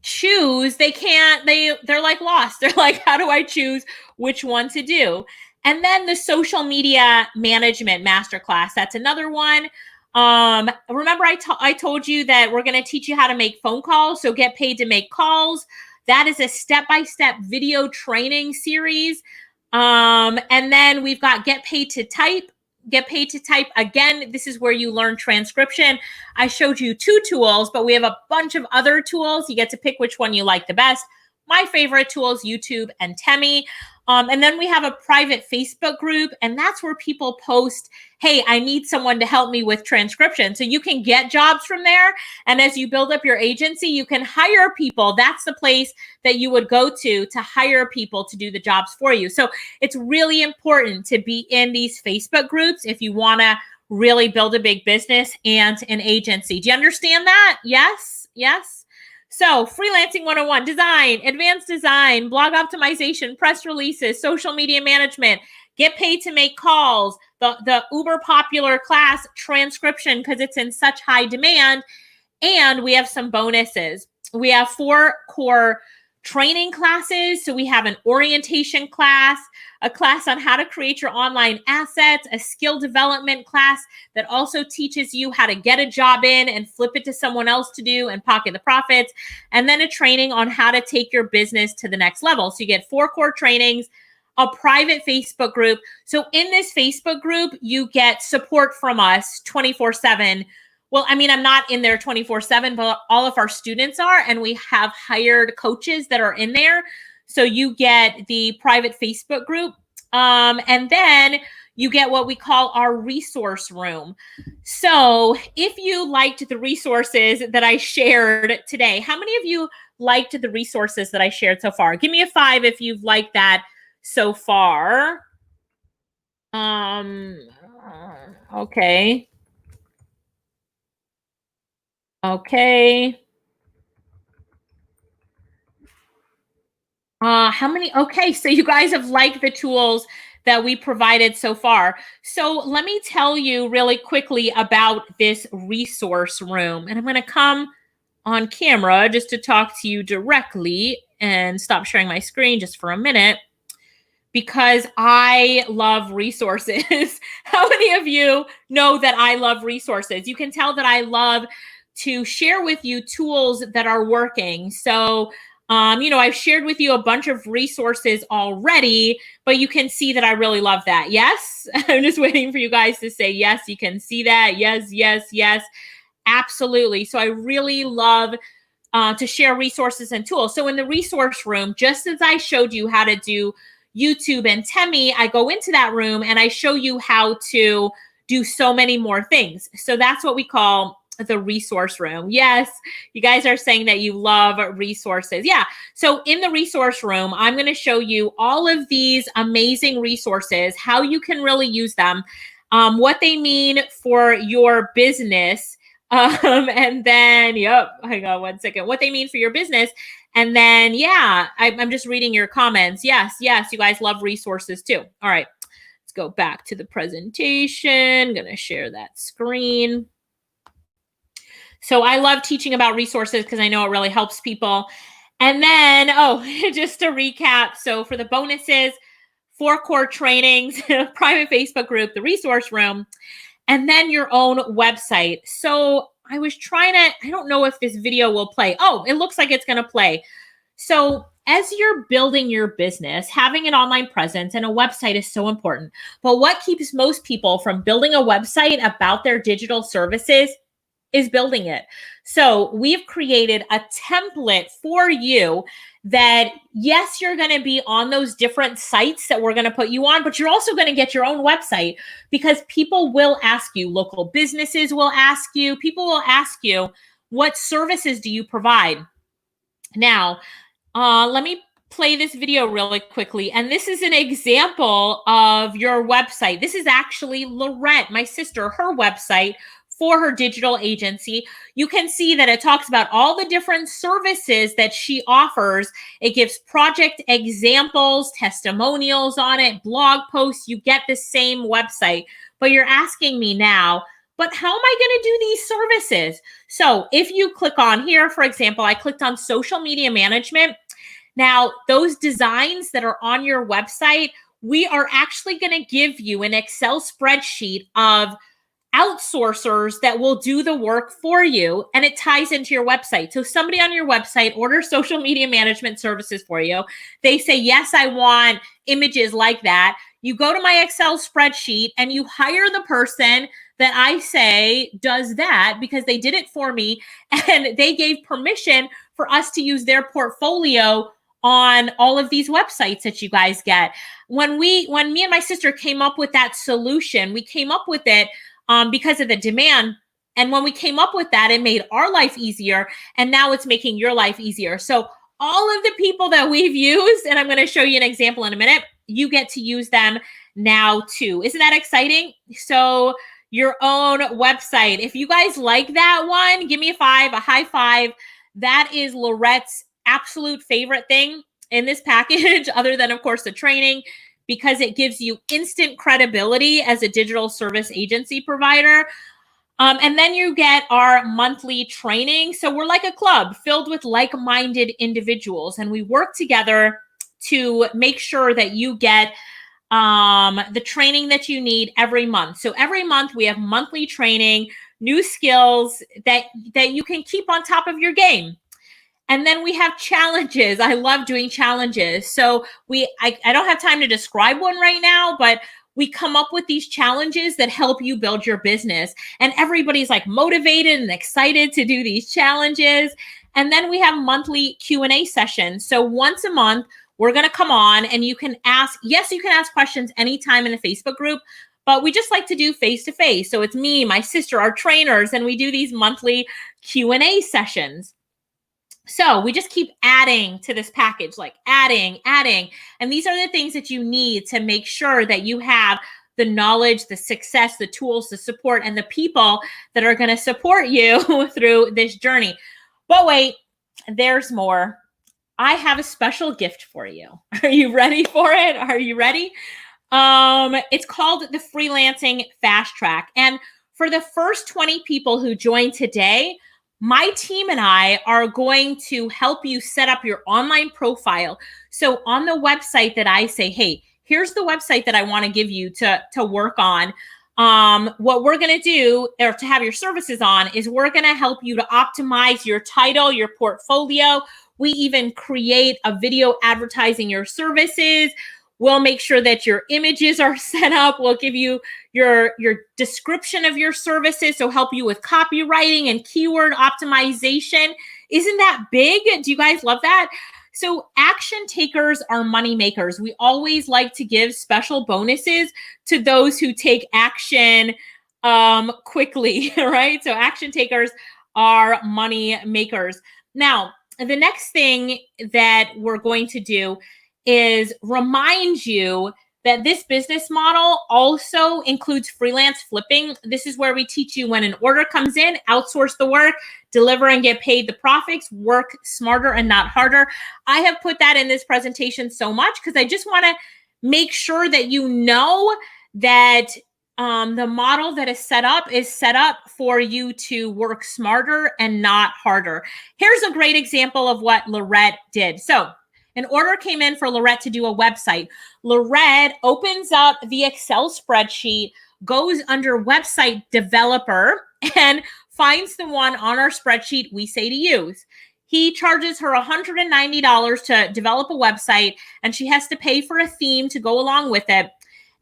choose, they're like lost. They're like, how do I choose which one to do? And then the social media management masterclass, that's another one. Remember I told you that we're going to teach you how to make phone calls. So get paid to make calls. That is a step-by-step video training series. And then we've got Get Paid to Type. Get Paid to Type. Again, this is where you learn transcription. I showed you 2 tools, but we have a bunch of other tools. You get to pick which one you like the best. My favorite tool is YouTube and Temi. And then we have a private Facebook group, and that's where people post, hey, I need someone to help me with transcription. So you can get jobs from there. And as you build up your agency, you can hire people. That's the place that you would go to hire people to do the jobs for you. So it's really important to be in these Facebook groups if you want to really build a big business and an agency. Do you understand that? Yes? Yes? So Freelancing 101, design, advanced design, blog optimization, press releases, social media management, get paid to make calls, the uber popular class transcription because it's in such high demand. And we have some bonuses. We have 4 core training classes. So we have an orientation class, a class on how to create your online assets, a skill development class that also teaches you how to get a job in and flip it to someone else to do and pocket the profits, and then a training on how to take your business to the next level. So you get 4 core trainings, a private Facebook group. So in this Facebook group, you get support from us 24/7. Well, I mean, I'm not in there 24/7, but all of our students are, and we have hired coaches that are in there. So you get the private Facebook group. And then you get what we call our resource room. So if you liked the resources that I shared today, how many of you liked the resources that I shared so far? Give me a 5 if you've liked that so far. Okay. Okay. How many? Okay, so you guys have liked the tools that we provided so far. So let me tell you really quickly about this resource room. And I'm going to come on camera just to talk to you directly and stop sharing my screen just for a minute because I love resources. How many of you know that I love resources? You can tell that I love to share with you tools that are working. So I've shared with you a bunch of resources already, but you can see that I really love that. Yes? I'm just waiting for you guys to say, yes, you can see that. Yes, yes, yes. Absolutely. So I really love to share resources and tools. So in the resource room, just as I showed you how to do YouTube and Temi, I go into that room and I show you how to do so many more things. So that's what we call the resource room. Yes, you guys are saying that you love resources. Yeah. So in the resource room, I'm going to show you all of these amazing resources, how you can really use them, what they mean for your business. And then, hang on one second, what they mean for your business. And then, I'm just reading your comments. Yes, you guys love resources too. All right, let's go back to the presentation. I'm going to share that screen. So I love teaching about resources because I know it really helps people. And then, just to recap. So for the bonuses, 4 core trainings, private Facebook group, the resource room, and then your own website. So I was I don't know if this video will play. Oh, it looks like it's going to play. So as you're building your business, having an online presence and a website is so important. But what keeps most people from building a website about their digital services is building it. So we've created a template for you that, yes, you're going to be on those different sites that we're going to put you on, but you're also going to get your own website because people will ask you, local businesses will ask you, people will ask you, what services do you provide? Now, let me play this video really quickly. And this is an example of your website. This is actually Lorette, my sister, her website for her digital agency. You can see that it talks about all the different services that she offers. It gives project examples, testimonials on it, blog posts. You get the same website, but you're asking me now, but how am I going to do these services? So if you click on here, for example, I clicked on social media management. Now, those designs that are on your website, we are actually going to give you an Excel spreadsheet of outsourcers that will do the work for you, and it ties into your website. So somebody on your website orders social media management services for you. They say, yes, I want images like that. You go to my Excel spreadsheet and you hire the person that I say does that because they did it for me and they gave permission for us to use their portfolio on all of these websites that you guys get. When me and my sister came up with that solution, we came up with it because of the demand. And when we came up with that, it made our life easier. And now it's making your life easier. So all of the people that we've used, and I'm going to show you an example in a minute, you get to use them now too. Isn't that exciting? So your own website. If you guys like that one, give me a 5, a high 5. That is Lorette's absolute favorite thing in this package, other than, of course, the training, because it gives you instant credibility as a digital service agency provider. And then you get our monthly training. So we're like a club filled with like-minded individuals, and we work together to make sure that you get the training that you need every month. So every month we have monthly training, new skills that you can keep on top of your game. And then we have challenges. I love doing challenges. So I don't have time to describe one right now, but we come up with these challenges that help you build your business. And everybody's like motivated and excited to do these challenges. And then we have monthly Q&A sessions. So once a month, we're going to come on and you can ask, yes, you can ask questions anytime in the Facebook group, but we just like to do face-to-face. So it's me, my sister, our trainers, and we do these monthly Q&A sessions. So we just keep adding to this package, like adding. And these are the things that you need to make sure that you have the knowledge, the success, the tools, the support, and the people that are going to support you through this journey. But wait, there's more. I have a special gift for you. Are you ready for it? Are you ready? It's called the Freelancing Fast Track. And for the first 20 people who join today, my team and I are going to help you set up your online profile. So on the website that I say, hey, here's the website that I want to give you to work on. What we're going to do, or to have your services on, is we're going to help you to optimize your title, your portfolio. We even create a video advertising your services. We'll make sure that your images are set up. We'll give you your description of your services, so help you with copywriting and keyword optimization. Isn't that big? Do you guys love that? So action takers are money makers. We always like to give special bonuses to those who take action quickly, right? So action takers are money makers. Now, the next thing that we're going to do is remind you that this business model also includes freelance flipping. This is where we teach you when an order comes in, outsource the work, deliver and get paid the profits, work smarter and not harder. I have put that in this presentation so much because I just want to make sure that you know that the model that is set up for you to work smarter and not harder. Here's a great example of what Lorette did. So an order came in for Lorette to do a website. Lorette opens up the Excel spreadsheet, goes under website developer, and finds the one on our spreadsheet we say to use. He charges her $190 to develop a website, and she has to pay for a theme to go along with it.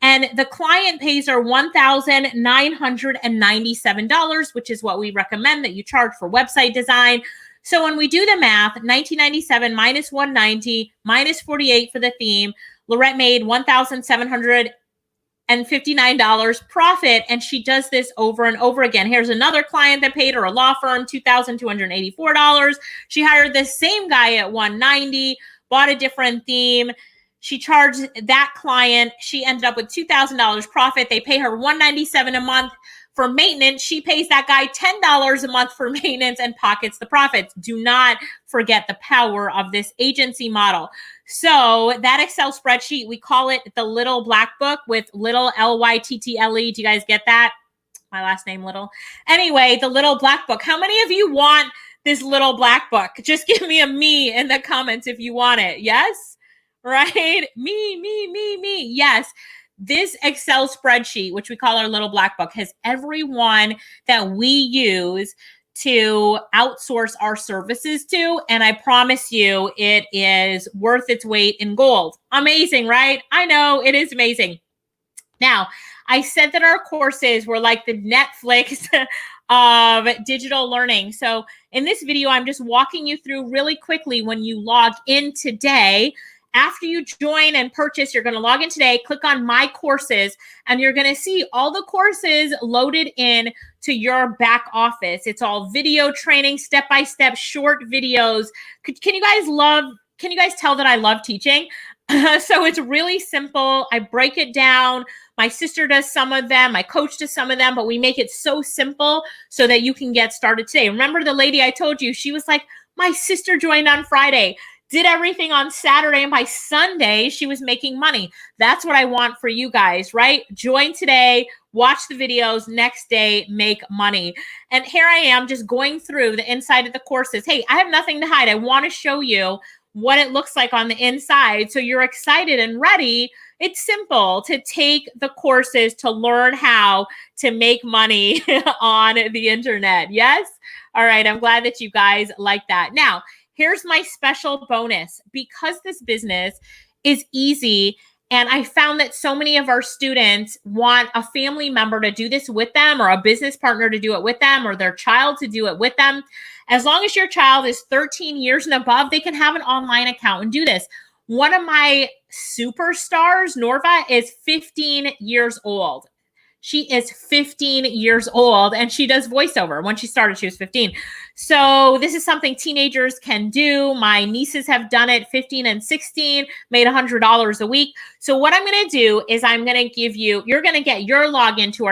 And the client pays her $1,997, which is what we recommend that you charge for website design. So when we do the math, $1,997 minus $190 minus $48 for the theme, Lorette made $1,759 profit, and she does this over and over again. Here's another client that paid her, a law firm, $2,284. She hired the same guy at $190, bought a different theme. She charged that client. She ended up with $2,000 profit. They pay her $197 a month for maintenance. She pays that guy $10 a month for maintenance and pockets the profits. Do not forget the power of this agency model. So that Excel spreadsheet, we call it the Lyttle Black Book, with Lyttle, L-Y-T-T-L-E. Do you guys get that? My last name, Lyttle. Anyway, the Lyttle Black Book. How many of you want this Lyttle Black Book? Just give me a me in the comments if you want it. Yes? Right? Me. Yes. This Excel spreadsheet, which we call our Lyttle Black Book, has everyone that we use to outsource our services to. And I promise you, it is worth its weight in gold. Amazing, right? I know, it is amazing. Now, I said that our courses were like the Netflix of digital learning. So in this video, I'm just walking you through really quickly. When you log in today, after you join and purchase, you're going to log in today, click on My Courses, and you're going to see all the courses loaded in to your back office. It's all video training, step-by-step, short videos. Can you guys tell that I love teaching? So it's really simple. I break it down. My sister does some of them. My coach does some of them, but we make it so simple so that you can get started today. Remember the lady I told you, she was like, my sister joined on Friday, did everything on Saturday, and by Sunday, she was making money. That's what I want for you guys, right? Join today, watch the videos, next day, make money. And here I am just going through the inside of the courses. Hey, I have nothing to hide. I want to show you what it looks like on the inside so you're excited and ready. It's simple to take the courses to learn how to make money on the internet. Yes? All right. I'm glad that you guys like that. Now, here's my special bonus. Because this business is easy, and I found that so many of our students want a family member to do this with them, or a business partner to do it with them, or their child to do it with them. As long as your child is 13 years and above, they can have an online account and do this. One of my superstars, Norva, is 15 years old. She is 15 years old and she does voiceover. When she started, she was 15. So this is something teenagers can do. My nieces have done it, 15 and 16, made $100 a week. So what I'm going to do is I'm going to give you, you're going to get your login to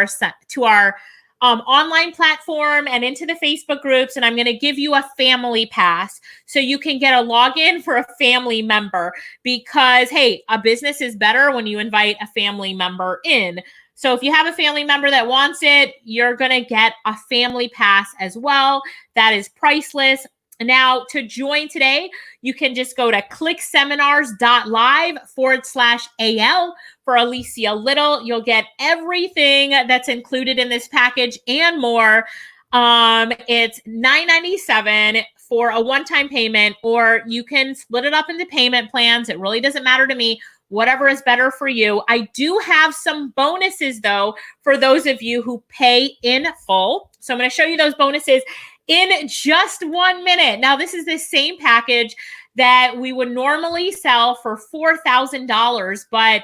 our online platform and into the Facebook groups. And I'm going to give you a family pass so you can get a login for a family member, because, hey, a business is better when you invite a family member in. So if you have a family member that wants it, you're going to get a family pass as well. That is priceless. Now, to join today, you can just go to ClickSeminars.LIVE/AL for Alicia Lyttle. You'll get everything that's included in this package and more. It's $9.97 for a one-time payment, or you can split it up into payment plans. It really doesn't matter to me. Whatever is better for you. I do have some bonuses, though, for those of you who pay in full. So I'm going to show you those bonuses in just 1 minute. Now, this is the same package that we would normally sell for $4,000, but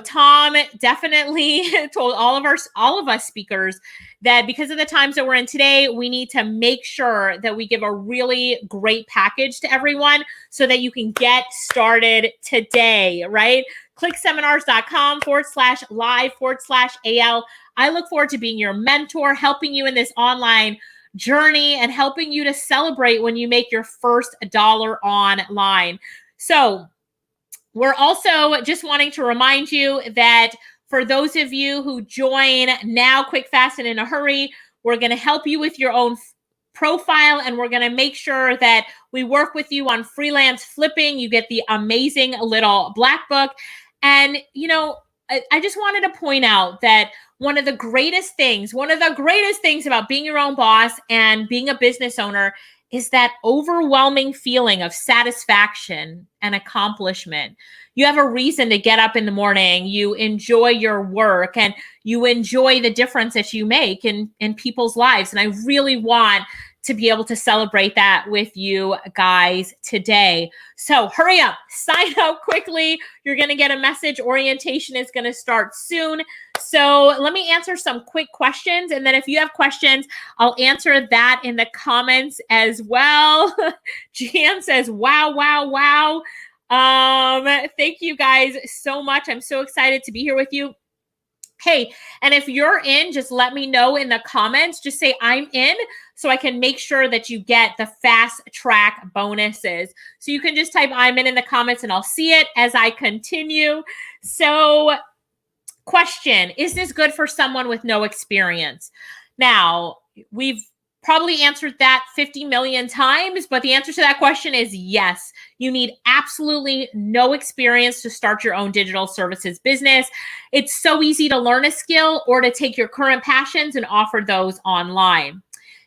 Tom definitely told all of us speakers that because of the times that we're in today, we need to make sure that we give a really great package to everyone so that you can get started today, right? ClickSeminars.com/live/AL. I look forward to being your mentor, helping you in this online journey and helping you to celebrate when you make your first dollar online. So we're also just wanting to remind you that for those of you who join now, quick, fast, and in a hurry, we're going to help you with your own profile, and we're going to make sure that we work with you on freelance flipping. You get the amazing little black book. And, I just wanted to point out that one of the greatest things about being your own boss and being a business owner is that overwhelming feeling of satisfaction and accomplishment. You have a reason to get up in the morning. You enjoy your work and you enjoy the difference that you make in people's lives. And I really want to be able to celebrate that with you guys today. So hurry up, sign up quickly. You're going to get a message. Orientation is going to start soon. So let me answer some quick questions. And then if you have questions, I'll answer that in the comments as well. Jan says, wow, wow, wow. Thank you guys so much. I'm so excited to be here with you. Hey, and if you're in, just let me know in the comments. Just say I'm in so I can make sure that you get the fast track bonuses. So you can just type I'm in the comments and I'll see it as I continue. So question, is this good for someone with no experience? Now, we've probably answered that 50 million times, but the answer to that question is yes. You need absolutely no experience to start your own digital services business. It's so easy to learn a skill or to take your current passions and offer those online.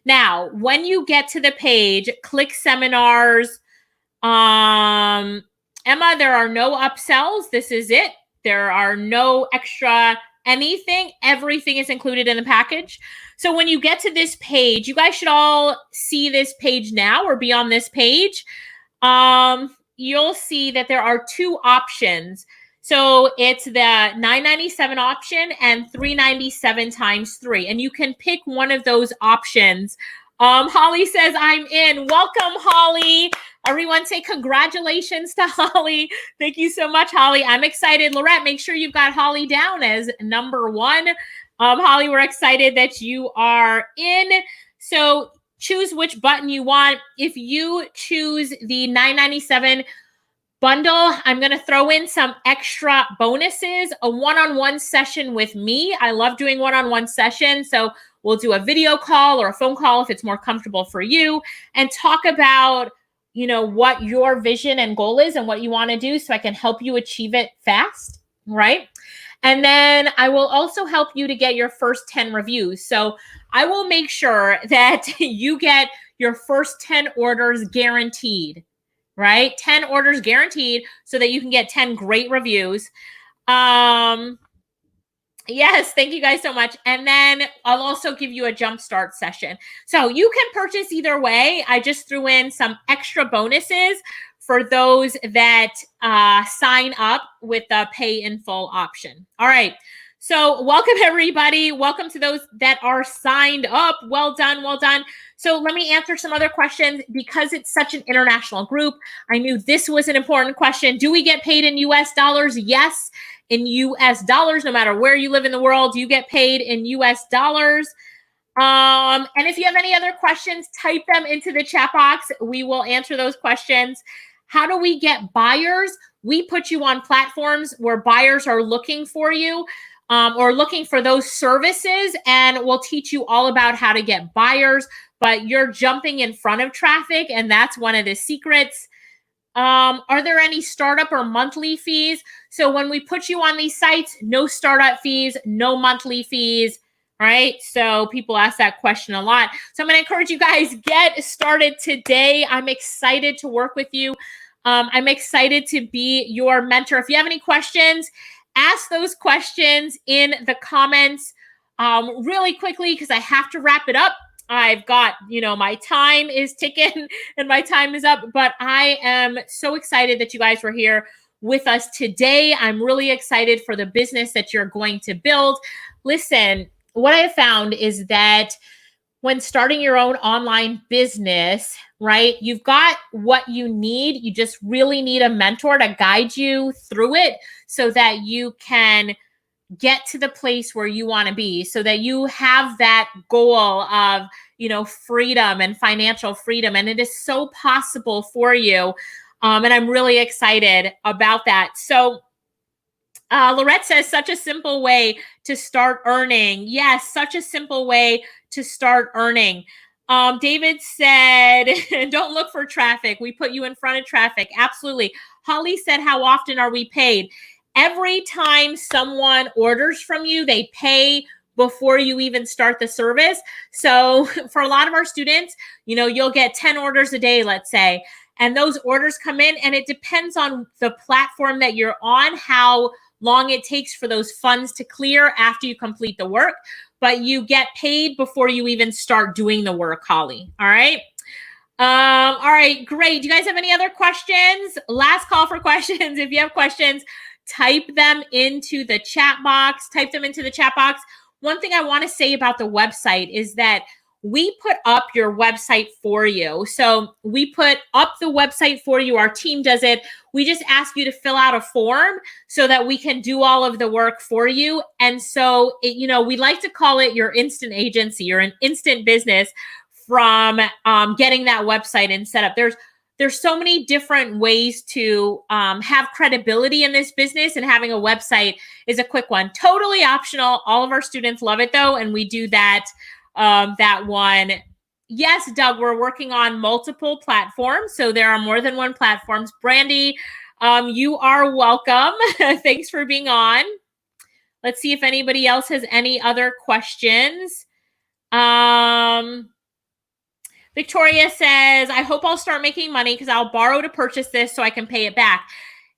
Now, when you get to the page, Click Seminars, Emma, there are no upsells. This is it. There are no extra anything. Everything is included in the package. So when you get to this page, you guys should all see this page now or be on this page. You'll see that there are two options. So it's the $9.97 option and $3.97 times 3. And you can pick one of those options. Holly says, I'm in. Welcome, Holly. Everyone say congratulations to Holly. Thank you so much, Holly. I'm excited. Lorette, make sure you've got Holly down as number 1. Holly, we're excited that you are in. So choose which button you want. If you choose the $9.97 bundle, I'm going to throw in some extra bonuses, a one-on-one session with me. I love doing one-on-one sessions. So we'll do a video call or a phone call if it's more comfortable for you and talk about, what your vision and goal is and what you want to do so I can help you achieve it fast, right? And then I will also help you to get your first 10 reviews. So I will make sure that you get your first 10 orders guaranteed, right? 10 orders guaranteed so that you can get 10 great reviews. Yes, thank you guys so much. And then I'll also give you a jumpstart session. So you can purchase either way. I just threw in some extra bonuses for those that sign up with the pay in full option. All right. So welcome, everybody. Welcome to those that are signed up. Well done. Well done. So let me answer some other questions because it's such an international group. I knew this was an important question. Do we get paid in US dollars? Yes. In US dollars, no matter where you live in the world, you get paid in US dollars. And if you have any other questions, type them into the chat box. We will answer those questions. How do we get buyers? We put you on platforms where buyers are looking for you or looking for those services, and we'll teach you all about how to get buyers, but you're jumping in front of traffic, and that's one of the secrets. Are there any startup or monthly fees? So when we put you on these sites, no startup fees, no monthly fees, right? So people ask that question a lot. So I'm going to encourage you guys, get started today. I'm excited to work with you. I'm excited to be your mentor. If you have any questions, ask those questions in the comments really quickly because I have to wrap it up. I've got, my time is ticking and my time is up, but I am so excited that you guys were here with us today. I'm really excited for the business that you're going to build. Listen, what I have found is that when starting your own online business, right, you've got what you need. You just really need a mentor to guide you through it so that you can get to the place where you want to be, so that you have that goal of, freedom and financial freedom. And it is so possible for you. And I'm really excited about that. So Lorette says, such a simple way to start earning. Yes, such a simple way to start earning. David said, don't look for traffic. We put you in front of traffic. Absolutely. Holly said, how often are we paid? Every time someone orders from you, they pay before you even start the service. So for a lot of our students, you'll get 10 orders a day, let's say, and those orders come in, and it depends on the platform that you're on, how long it takes for those funds to clear after you complete the work, but you get paid before you even start doing the work, Holly. All right. All right, great. Do you guys have any other questions? Last call for questions. If you have questions, type them into the chat box. One thing I want to say about the website is that we put up your website for you. So we put up the website for you. Our team does it. We just ask you to fill out a form so that we can do all of the work for you. And so, we like to call it your instant agency. You're an instant business from getting that website and set up. There's so many different ways to have credibility in this business, and having a website is a quick one. Totally optional. All of our students love it though, and we do that one. Yes, Doug, we're working on multiple platforms, so there are more than one platforms. Brandy, you are welcome. Thanks for being on. Let's see if anybody else has any other questions. Victoria says, I hope I'll start making money because I'll borrow to purchase this so I can pay it back.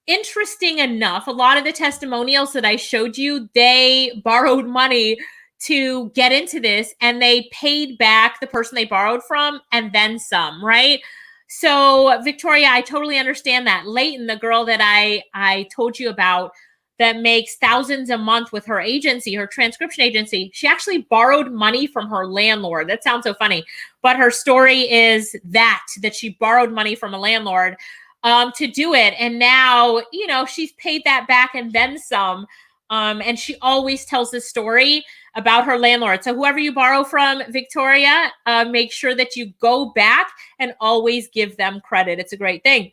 Interesting enough, a lot of the testimonials that I showed you, they borrowed money to get into this, and they paid back the person they borrowed from and then some, right? So Victoria, I totally understand that. Layton, the girl that I told you about that makes thousands a month with her agency, her transcription agency, she actually borrowed money from her landlord. That sounds so funny, but her story is that she borrowed money from a landlord to do it. And now, she's paid that back and then some. And she always tells this story about her landlord. So whoever you borrow from, Victoria, make sure that you go back and always give them credit. It's a great thing.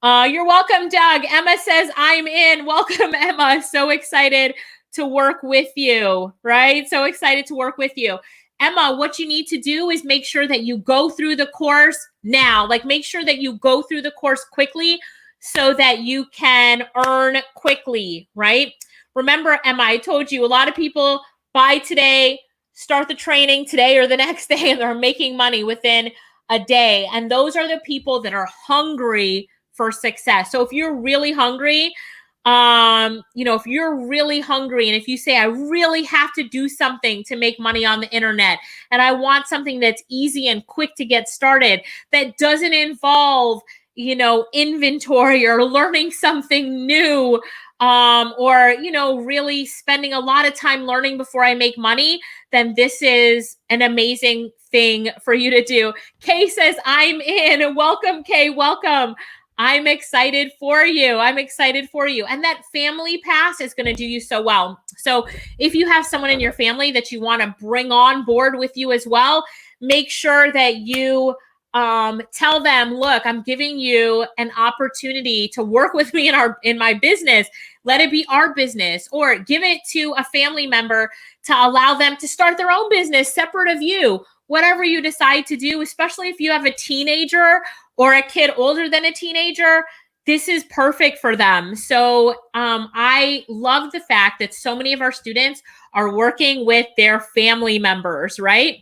You're welcome, Doug. Emma says, I'm in. Welcome, Emma. So excited to work with you, right? So excited to work with you. Emma, what you need to do is make sure that you go through the course now. Make sure that you go through the course quickly so that you can earn quickly, right? Remember, Emma, I told you a lot of people buy today, start the training today or the next day, and they're making money within a day. And those are the people that are hungry for success. So if you're really hungry, if you're really hungry and if you say, I really have to do something to make money on the internet, and I want something that's easy and quick to get started, that doesn't involve, inventory or learning something new, or, really spending a lot of time learning before I make money, then this is an amazing thing for you to do. Kay says, I'm in. Welcome, Kay. Welcome. I'm excited for you. I'm excited for you. And that family pass is going to do you so well. So if you have someone in your family that you want to bring on board with you as well, make sure that you tell them, look, I'm giving you an opportunity to work with me in my business. Let it be our business, or give it to a family member to allow them to start their own business separate of you. Whatever you decide to do, especially if you have a teenager or a kid older than a teenager, this is perfect for them. So I love the fact that so many of our students are working with their family members, right?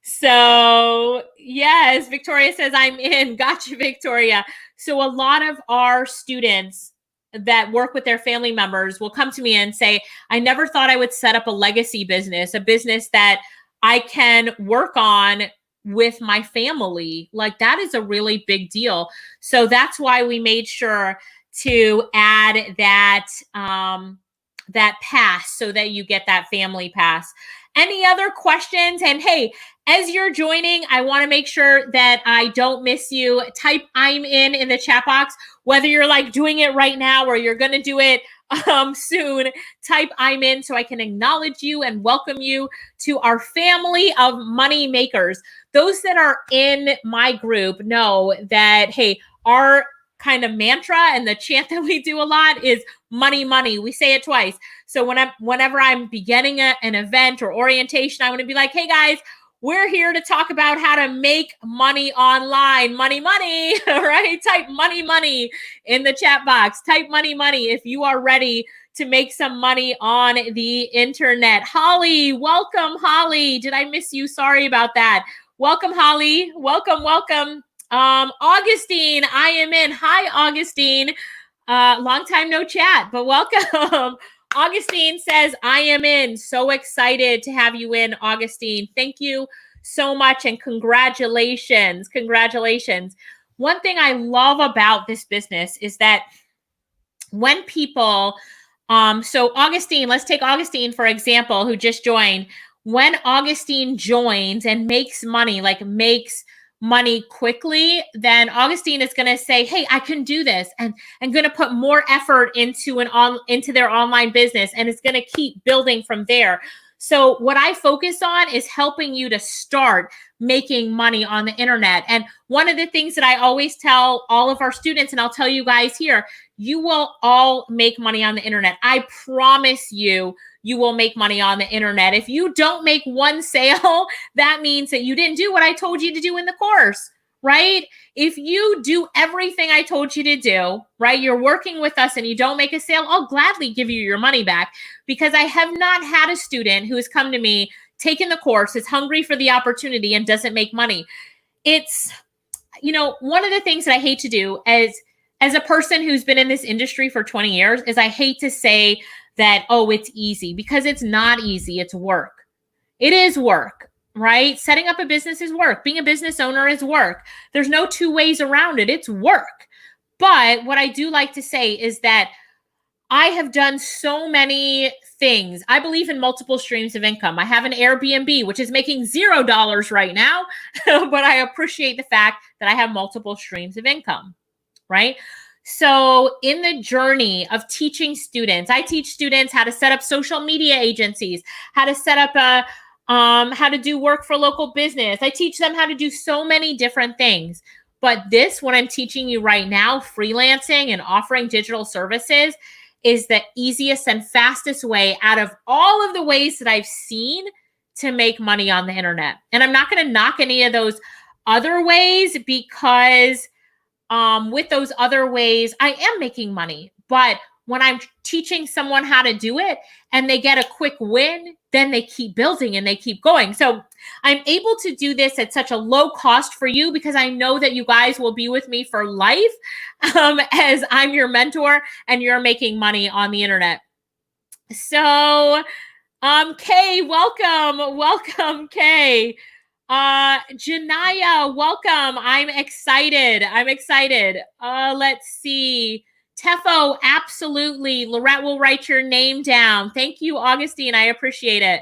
So yes, Victoria says, I'm in. Gotcha, Victoria. So a lot of our students that work with their family members will come to me and say, I never thought I would set up a legacy business, a business that I can work on with my family. Like, that is a really big deal. So that's why we made sure to add that, that pass so that you get that family pass. Any other questions? And hey, as you're joining, I want to make sure that I don't miss you. Type I'm in the chat box, whether you're like doing it right now or you're going to do it soon. Type I'm in so I can acknowledge you and welcome you to our family of money makers. Those that are in my group know that, hey, our kind of mantra and the chant that we do a lot is money, money. We say it twice. So whenever I'm beginning an event or orientation, I want to be like, hey guys, we're here to talk about how to make money online. Money, money, right? Type money, money in the chat box. Type money, money if you are ready to make some money on the internet. Holly, welcome, Holly. Did I miss you? Sorry about that. Welcome, Holly. Welcome, welcome. Augustine, I am in. Hi, Augustine. Long time no chat, but welcome. Augustine says, I am in. So excited to have you in, Augustine. Thank you so much and congratulations. Congratulations. One thing I love about this business is that when people, so Augustine, let's take Augustine, for example, who just joined. When Augustine joins and makes money, like makes money quickly, then Augustine is going to say, hey, I can do this, and I'm going to put more effort into their online business, and it's going to keep building from there. So what I focus on is helping you to start making money on the internet. And one of the things that I always tell all of our students, and I'll tell you guys here, you will all make money on the internet. I promise you, you will make money on the internet. If you don't make one sale, that means that you didn't do what I told you to do in the course, right? If you do everything I told you to do, right, you're working with us and you don't make a sale, I'll gladly give you your money back, because I have not had a student who has come to me, taken the course, is hungry for the opportunity and doesn't make money. It's, one of the things that I hate to do as a person who's been in this industry for 20 years is I hate to say that, oh, it's easy, because it's not easy. It's work. It is work, right? Setting up a business is work. Being a business owner is work. There's no two ways around it. It's work. But what I do like to say is that I have done so many things. I believe in multiple streams of income. I have an Airbnb, which is making $0 right now, but I appreciate the fact that I have multiple streams of income, right? So in the journey of teaching students, I teach students how to set up social media agencies, how to set up how to do work for local business. I teach them how to do so many different things. But this, what I'm teaching you right now, freelancing and offering digital services, is the easiest and fastest way out of all of the ways that I've seen to make money on the internet. And I'm not going to knock any of those other ways, because with those other ways, I am making money. But when I'm teaching someone how to do it and they get a quick win, then they keep building and they keep going. So I'm able to do this at such a low cost for you because I know that you guys will be with me for life as I'm your mentor and you're making money on the internet. So, Kay, welcome, Kay. Janaya, welcome. I'm excited. Let's see. Tefo, absolutely. Lorette will write your name down. Thank you, Augustine. I appreciate it.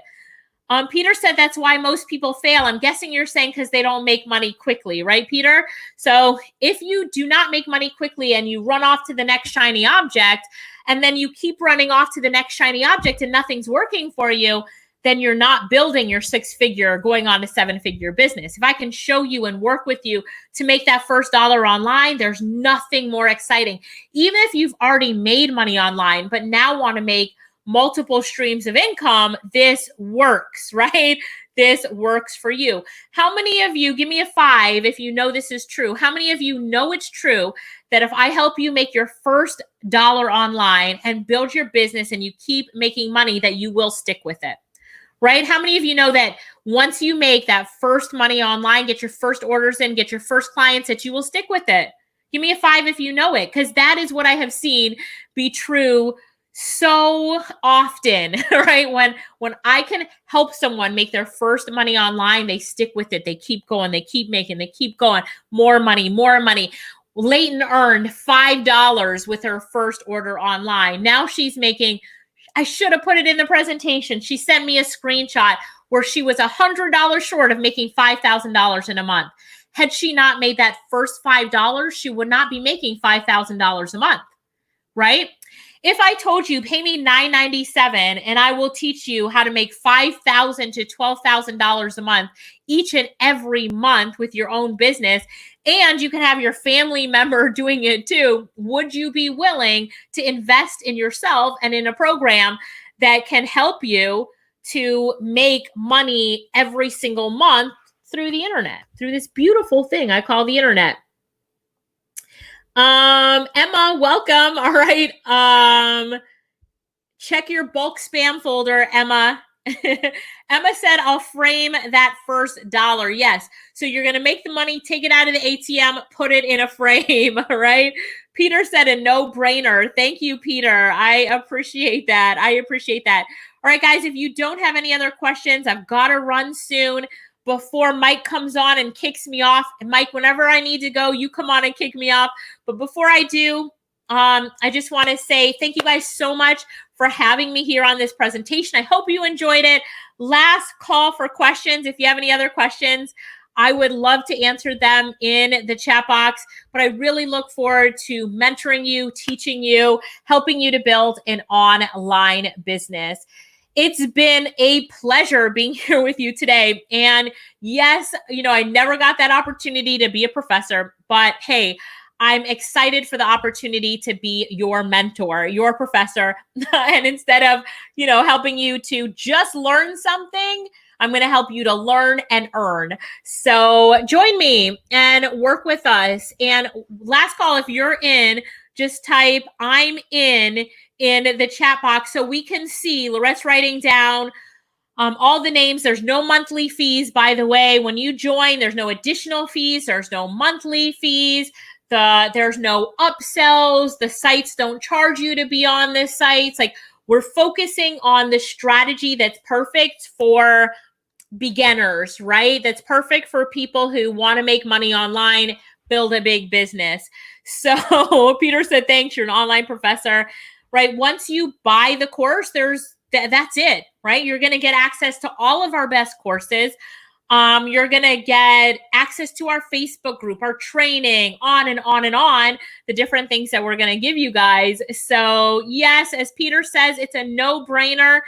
Peter said that's why most people fail. I'm guessing you're saying because they don't make money quickly, right, Peter? So if you do not make money quickly and you run off to the next shiny object, and then you keep running off to the next shiny object and nothing's working for you, then you're not building your 6-figure, going on to 7-figure business. If I can show you and work with you to make that first dollar online, there's nothing more exciting. Even if you've already made money online, but now want to make multiple streams of income, this works, right? This works for you. How many of you, give me a 5 if you know this is true. How many of you know it's true that if I help you make your first dollar online and build your business and you keep making money, that you will stick with it? Right? How many of you know that once you make that first money online, get your first orders in, get your first clients, that you will stick with it? Give me a 5 if you know it, because that is what I have seen be true so often, right? When I can help someone make their first money online, they stick with it. They keep going, they keep making, they keep going. More money, more money. Layton earned $5 with her first order online. Now she's making, I should have put it in the presentation. She sent me a screenshot where she was $100 short of making $5,000 in a month. Had she not made that first $5, she would not be making $5,000 a month, right? If I told you, pay me $9.97 and I will teach you how to make $5,000 to $12,000 a month each and every month with your own business, and you can have your family member doing it too, would you be willing to invest in yourself and in a program that can help you to make money every single month through the internet, through this beautiful thing I call the internet? Emma, welcome. All right. Check your bulk spam folder, Emma. Emma said, I'll frame that first dollar. Yes. So you're going to make the money, take it out of the ATM, put it in a frame. All right. Peter said a no-brainer. Thank you, Peter. I appreciate that. All right, guys, if you don't have any other questions, I've got to run soon before Mike comes on and kicks me off. And Mike, whenever I need to go, you come on and kick me off. But before I do, I just want to say thank you guys so much for having me here on this presentation. I hope you enjoyed it. Last call for questions. If you have any other questions, I would love to answer them in the chat box. But I really look forward to mentoring you, teaching you, helping you to build an online business. It's been a pleasure being here with you today. And yes, I never got that opportunity to be a professor, but hey, I'm excited for the opportunity to be your mentor, your professor. And instead of, helping you to just learn something, I'm going to help you to learn and earn. So join me and work with us. And last call, if you're in, just type I'm in the chat box so we can see. Lorette's writing down all the names. There's no monthly fees, by the way. When you join, there's no additional fees. There's no monthly fees. There's no upsells. The sites don't charge you to be on the sites. Like, we're focusing on the strategy that's perfect for beginners, right? That's perfect for people who want to make money online, build a big business. So Peter said, thanks, you're an online professor, right? Once you buy the course, that's it, right? You're going to get access to all of our best courses. You're going to get access to our Facebook group, our training, on and on and on, the different things that we're going to give you guys. So yes, as Peter says, it's a no-brainer.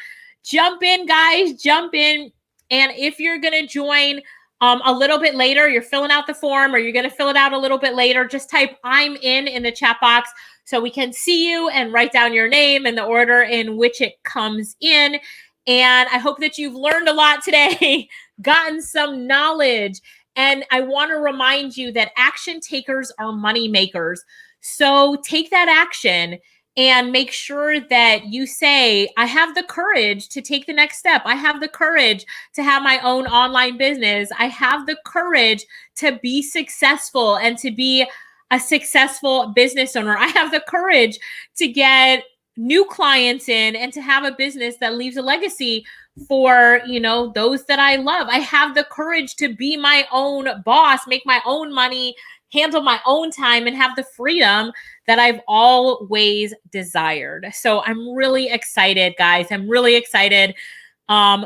Jump in, guys, jump in. And if you're going to join a little bit later, you're filling out the form, or you're going to fill it out a little bit later, just type I'm in the chat box so we can see you and write down your name and the order in which it comes in. And I hope that you've learned a lot today, gotten some knowledge. And I want to remind you that action takers are money makers. So take that action and make sure that you say, I have the courage to take the next step. I have the courage to have my own online business. I have the courage to be successful and to be a successful business owner. I have the courage to get new clients in and to have a business that leaves a legacy for, you know, those that I love. I have the courage to be my own boss, make my own money, handle my own time, and have the freedom that I've always desired. So I'm really excited, guys. I'm really excited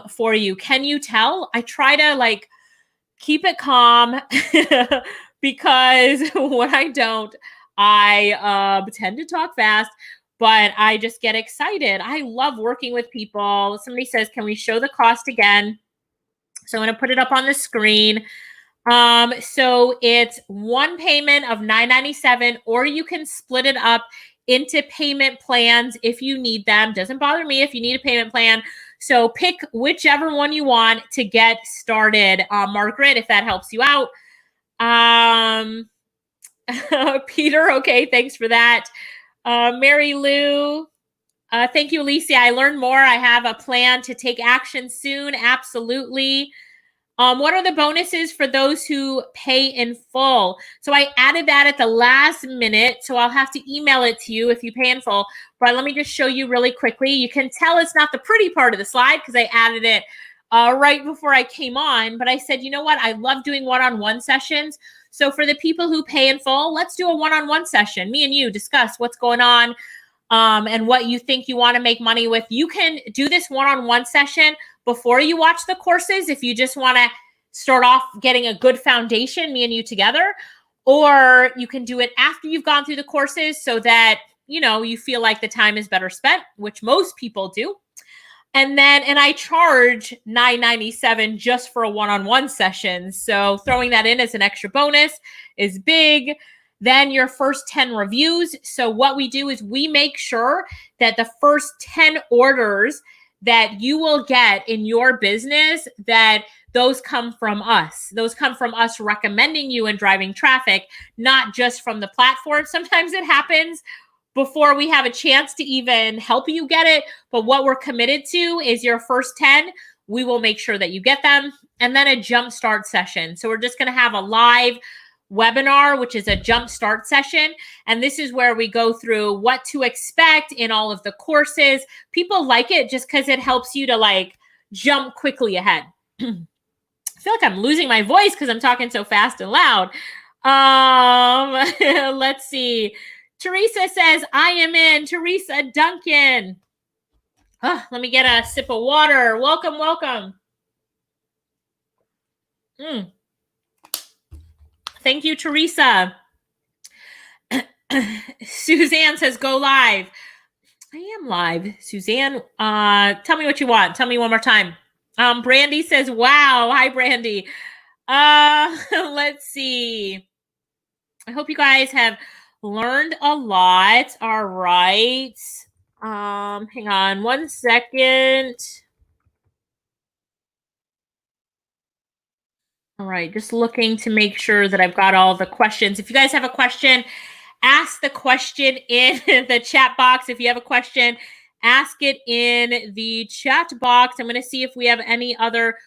for you. Can you tell? I try to like keep it calm because when I don't, I tend to talk fast, but I just get excited. I love working with people. Somebody says, can we show the cost again? So I'm going to put it up on the screen. So it's one payment of $9.97, or you can split it up into payment plans if you need them. Doesn't bother me if you need a payment plan. So pick whichever one you want to get started, Margaret, if that helps you out. Peter, okay, thanks for that. Mary Lou, thank you, Alicia. I learned more. I have a plan to take action soon. Absolutely. What are the bonuses for those who pay in full? So I added that at the last minute, so I'll have to email it to you if you pay in full. But let me just show you really quickly. You can tell it's not the pretty part of the slide because I added it right before I came on. But I said, you know what? I love doing one-on-one sessions. So for the people who pay in full, let's do a one-on-one session. Me and you discuss what's going on and what you think you want to make money with. You can do this one-on-one session before you watch the courses if you just want to start off getting a good foundation, me and you together, or you can do it after you've gone through the courses so that, you know, you feel like the time is better spent, which most people do. And I charge $9.97 just for a one-on-one session. So throwing that in as an extra bonus is big. Then your first 10 reviews. So what we do is we make sure that the first 10 orders that you will get in your business, that those come from us. Those come from us recommending you and driving traffic, not just from the platform. Sometimes it happens before we have a chance to even help you get it. But what we're committed to is your first 10. We will make sure that you get them. And then a jumpstart session. So we're just going to have a live webinar, which is a jumpstart session. And this is where we go through what to expect in all of the courses. People like it just because it helps you to like jump quickly ahead. I feel like I'm losing my voice because I'm talking so fast and loud. Let's see. Teresa says, I am in. Teresa Duncan. Oh, let me get a sip of water. Welcome, welcome. Thank you, Teresa. Suzanne says, go live. I am live. Suzanne, tell me what you want. Tell me one more time. Brandy says, wow. Hi, Brandy. Let's see. I hope you guys have learned a lot. All right. Hang on 1 second. All right, just looking to make sure that I've got all the questions. If you guys have a question, ask the question in the chat box. If you have a question, ask it in the chat box. I'm going to see if we have any other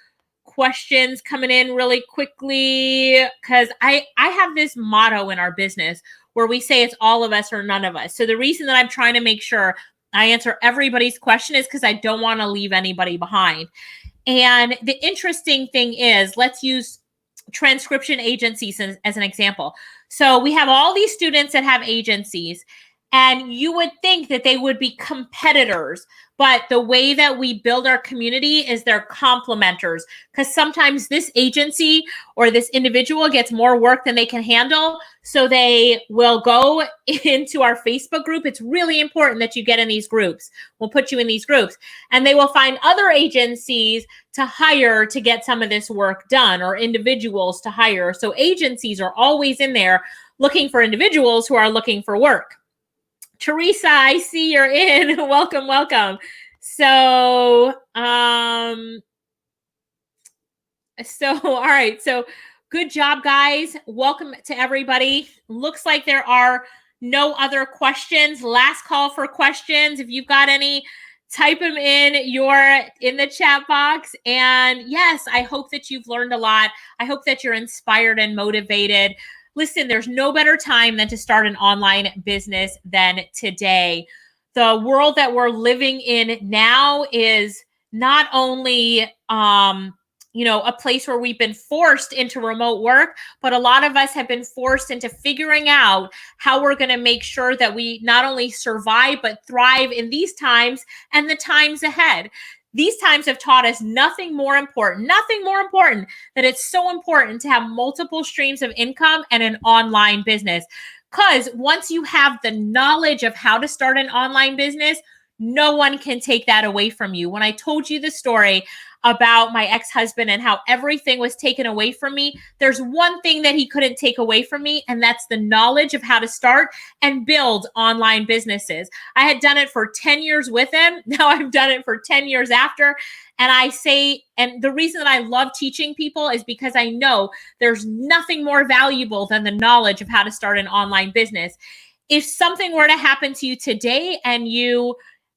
questions coming in really quickly, because I have this motto in our business where we say it's all of us or none of us. So the reason that I'm trying to make sure I answer everybody's question is because I don't want to leave anybody behind. And the interesting thing is, let's use transcription agencies as an example. So we have all these students that have agencies, and you would think that they would be competitors, but the way that we build our community is they're complementers, because sometimes this agency or this individual gets more work than they can handle. So they will go into our Facebook group. It's really important that you get in these groups. We'll put you in these groups, and they will find other agencies to hire to get some of this work done, or individuals to hire. So agencies are always in there looking for individuals who are looking for work. Teresa, I see you're in. Welcome, welcome. So, all right. So good job, guys. Welcome to everybody. Looks like there are no other questions. Last call for questions. If you've got any, type them in the chat box. And yes, I hope that you've learned a lot. I hope that you're inspired and motivated. Listen, there's no better time than to start an online business than today. The world that we're living in now is not only a place where we've been forced into remote work, but a lot of us have been forced into figuring out how we're going to make sure that we not only survive, but thrive in these times and the times ahead. These times have taught us nothing more important that it's so important to have multiple streams of income and an online business. Because once you have the knowledge of how to start an online business, no one can take that away from you. When I told you the story about my ex-husband and how everything was taken away from me, there's one thing that he couldn't take away from me, and that's the knowledge of how to start and build online businesses. I had done it for 10 years with him. Now I've done it for 10 years after. And the reason that I love teaching people is because I know there's nothing more valuable than the knowledge of how to start an online business. If something were to happen to you today and you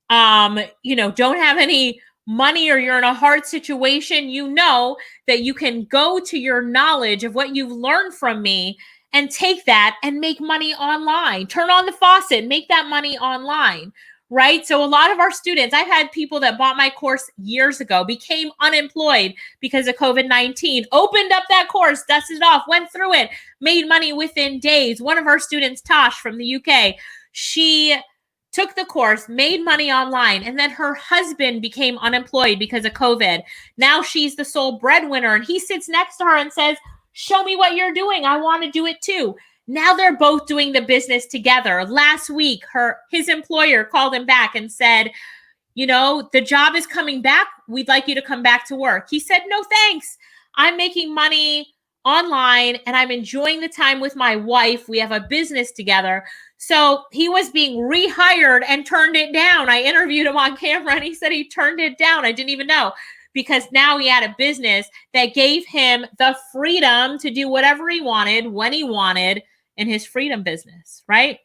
don't have any money or you're in a hard situation, you know that you can go to your knowledge of what you've learned from me and take that and make money online. Turn on the faucet, make that money online, right? So a lot of our students, I've had people that bought my course years ago, became unemployed because of COVID-19, opened up that course, dusted it off, went through it, made money within days. One of our students, Tosh from the UK, she took the course, made money online, and then her husband became unemployed because of COVID. Now she's the sole breadwinner, and he sits next to her and says, "Show me what you're doing. I want to do it too." Now they're both doing the business together. Last week, his employer called him back and said, "The job is coming back. We'd like you to come back to work." He said, "No, thanks. I'm making money online and I'm enjoying the time with my wife. We have a business together." So he was being rehired and turned it down. I interviewed him on camera and he said he turned it down. I didn't even know, because now he had a business that gave him the freedom to do whatever he wanted, when he wanted, in his freedom business, right?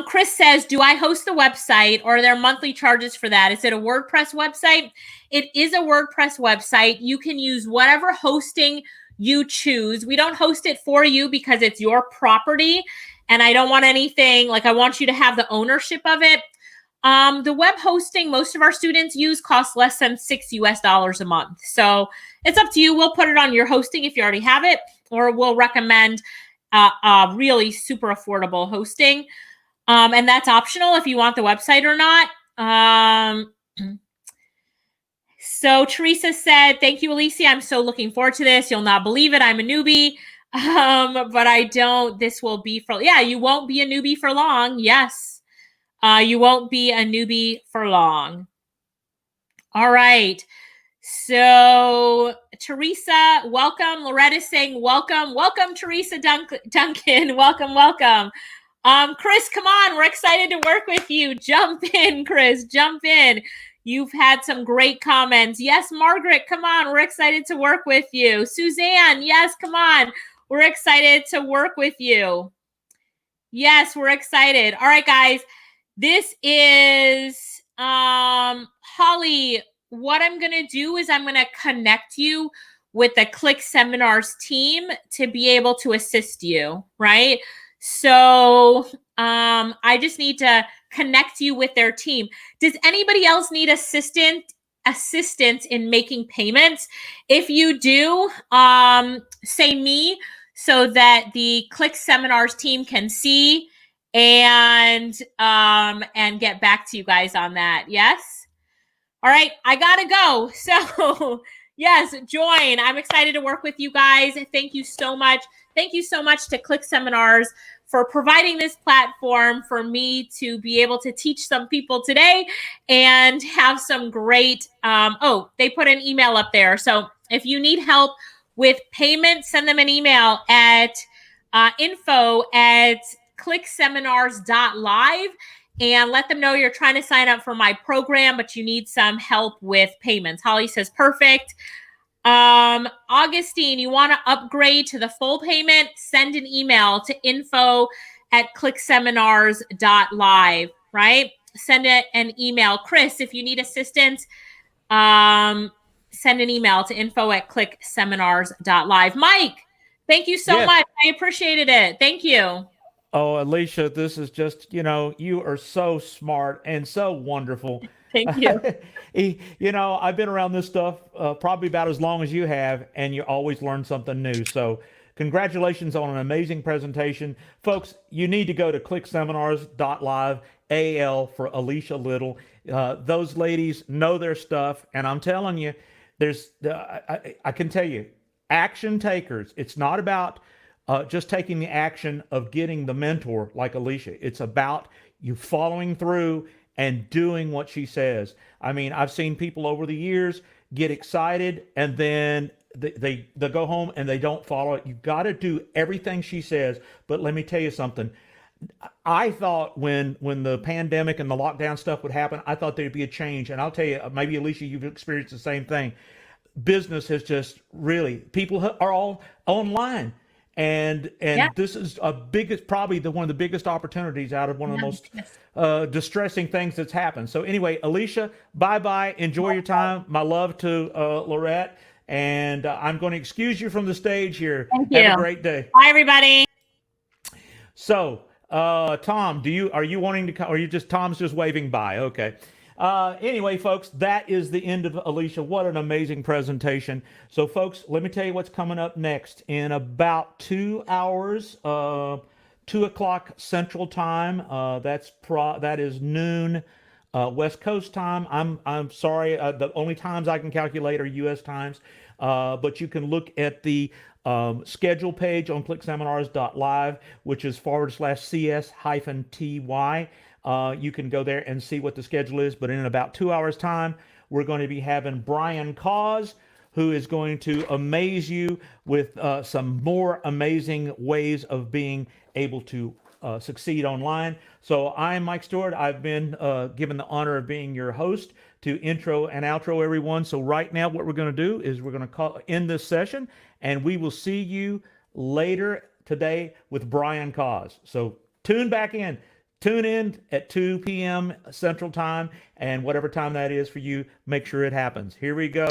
Chris says, do I host the website, or are there monthly charges for that? Is it a WordPress website? It is a WordPress website. You can use whatever hosting you choose. We don't host it for you because it's your property. And I don't want anything, I want you to have the ownership of it. The web hosting most of our students use costs less than $6 a month. So it's up to you. We'll put it on your hosting if you already have it, or we'll recommend really super affordable hosting. And that's optional if you want the website or not. So Teresa said, "Thank you, Alicia. I'm so looking forward to this. You'll not believe it. I'm a newbie. But I don't, this will be you won't be a newbie for long." Yes. You won't be a newbie for long. All right. So Teresa, welcome. Loretta's saying, welcome. Welcome, Teresa Duncan. Welcome. Chris, come on. We're excited to work with you. Jump in, Chris. Jump in. You've had some great comments. Yes, Margaret, come on. We're excited to work with you. Suzanne, yes, come on. We're excited to work with you. Yes, we're excited. All right, guys. This is Holly. What I'm going to do is I'm going to connect you with the ClickSeminars team to be able to assist you, right? So I just need to connect you with their team. Does anybody else need assistance in making payments? If you do, say me, so that the ClickSeminars team can see and get back to you guys on that. Yes? All right, I gotta go. So yes, join. I'm excited to work with you guys. Thank you so much. Thank you so much to ClickSeminars for providing this platform for me to be able to teach some people today and have some great, they put an email up there. So if you need help with payment, send them an email at info@ClickSeminars.LIVE and let them know you're trying to sign up for my program, but you need some help with payments. Holly says, perfect. Augustine, you want to upgrade to the full payment? Send an email to info at ClickSeminars.LIVE, right? Send it an email. Chris, if you need assistance, send an email to info@ClickSeminars.LIVE. Mike, thank you so Yes. much. I appreciated it. Thank you. Oh, Alicia, this is just, you are so smart and so wonderful. Thank you. I've been around this stuff probably about as long as you have, and you always learn something new. So congratulations on an amazing presentation. Folks, you need to go to ClickSeminars.live, AL for Alicia Lyttle. Those ladies know their stuff, and I'm telling you, I can tell you, action takers. It's not about just taking the action of getting the mentor like Alicia. It's about you following through and doing what she says. I mean, I've seen people over the years get excited and then they go home and they don't follow it. You got to do everything she says. But let me tell you something. I thought when the pandemic and the lockdown stuff would happen, I thought there'd be a change. And I'll tell you, maybe Alicia, you've experienced the same thing. Business has just really, people are all online. And this is probably one of the biggest opportunities out of one of the most distressing things that's happened. So anyway, Alicia, bye-bye. Enjoy your time. My love to Lorette. And I'm going to excuse you from the stage here. Thank you. Have a great day. Bye, everybody. So, Tom, are you wanting to come, or Tom's just waving bye? Okay. Anyway, folks, that is the end of Alicia. What an amazing presentation. So, folks, let me tell you what's coming up next. In about 2 hours, 2 o'clock Central Time, that is noon West Coast time. I'm sorry, the only times I can calculate are U.S. times, but you can look at the schedule page on ClickSeminars.live, which is /CS-TY. You can go there and see what the schedule is. But in about 2 hours' time, we're going to be having Brian Cause, who is going to amaze you with some more amazing ways of being able to succeed online. So I'm Mike Stewart. I've been given the honor of being your host to intro and outro everyone. So right now, what we're going to do is we're going to end this session, and we will see you later today with Brian Cause. So tune in at 2 p.m. Central Time, and whatever time that is for you, make sure it happens. Here we go.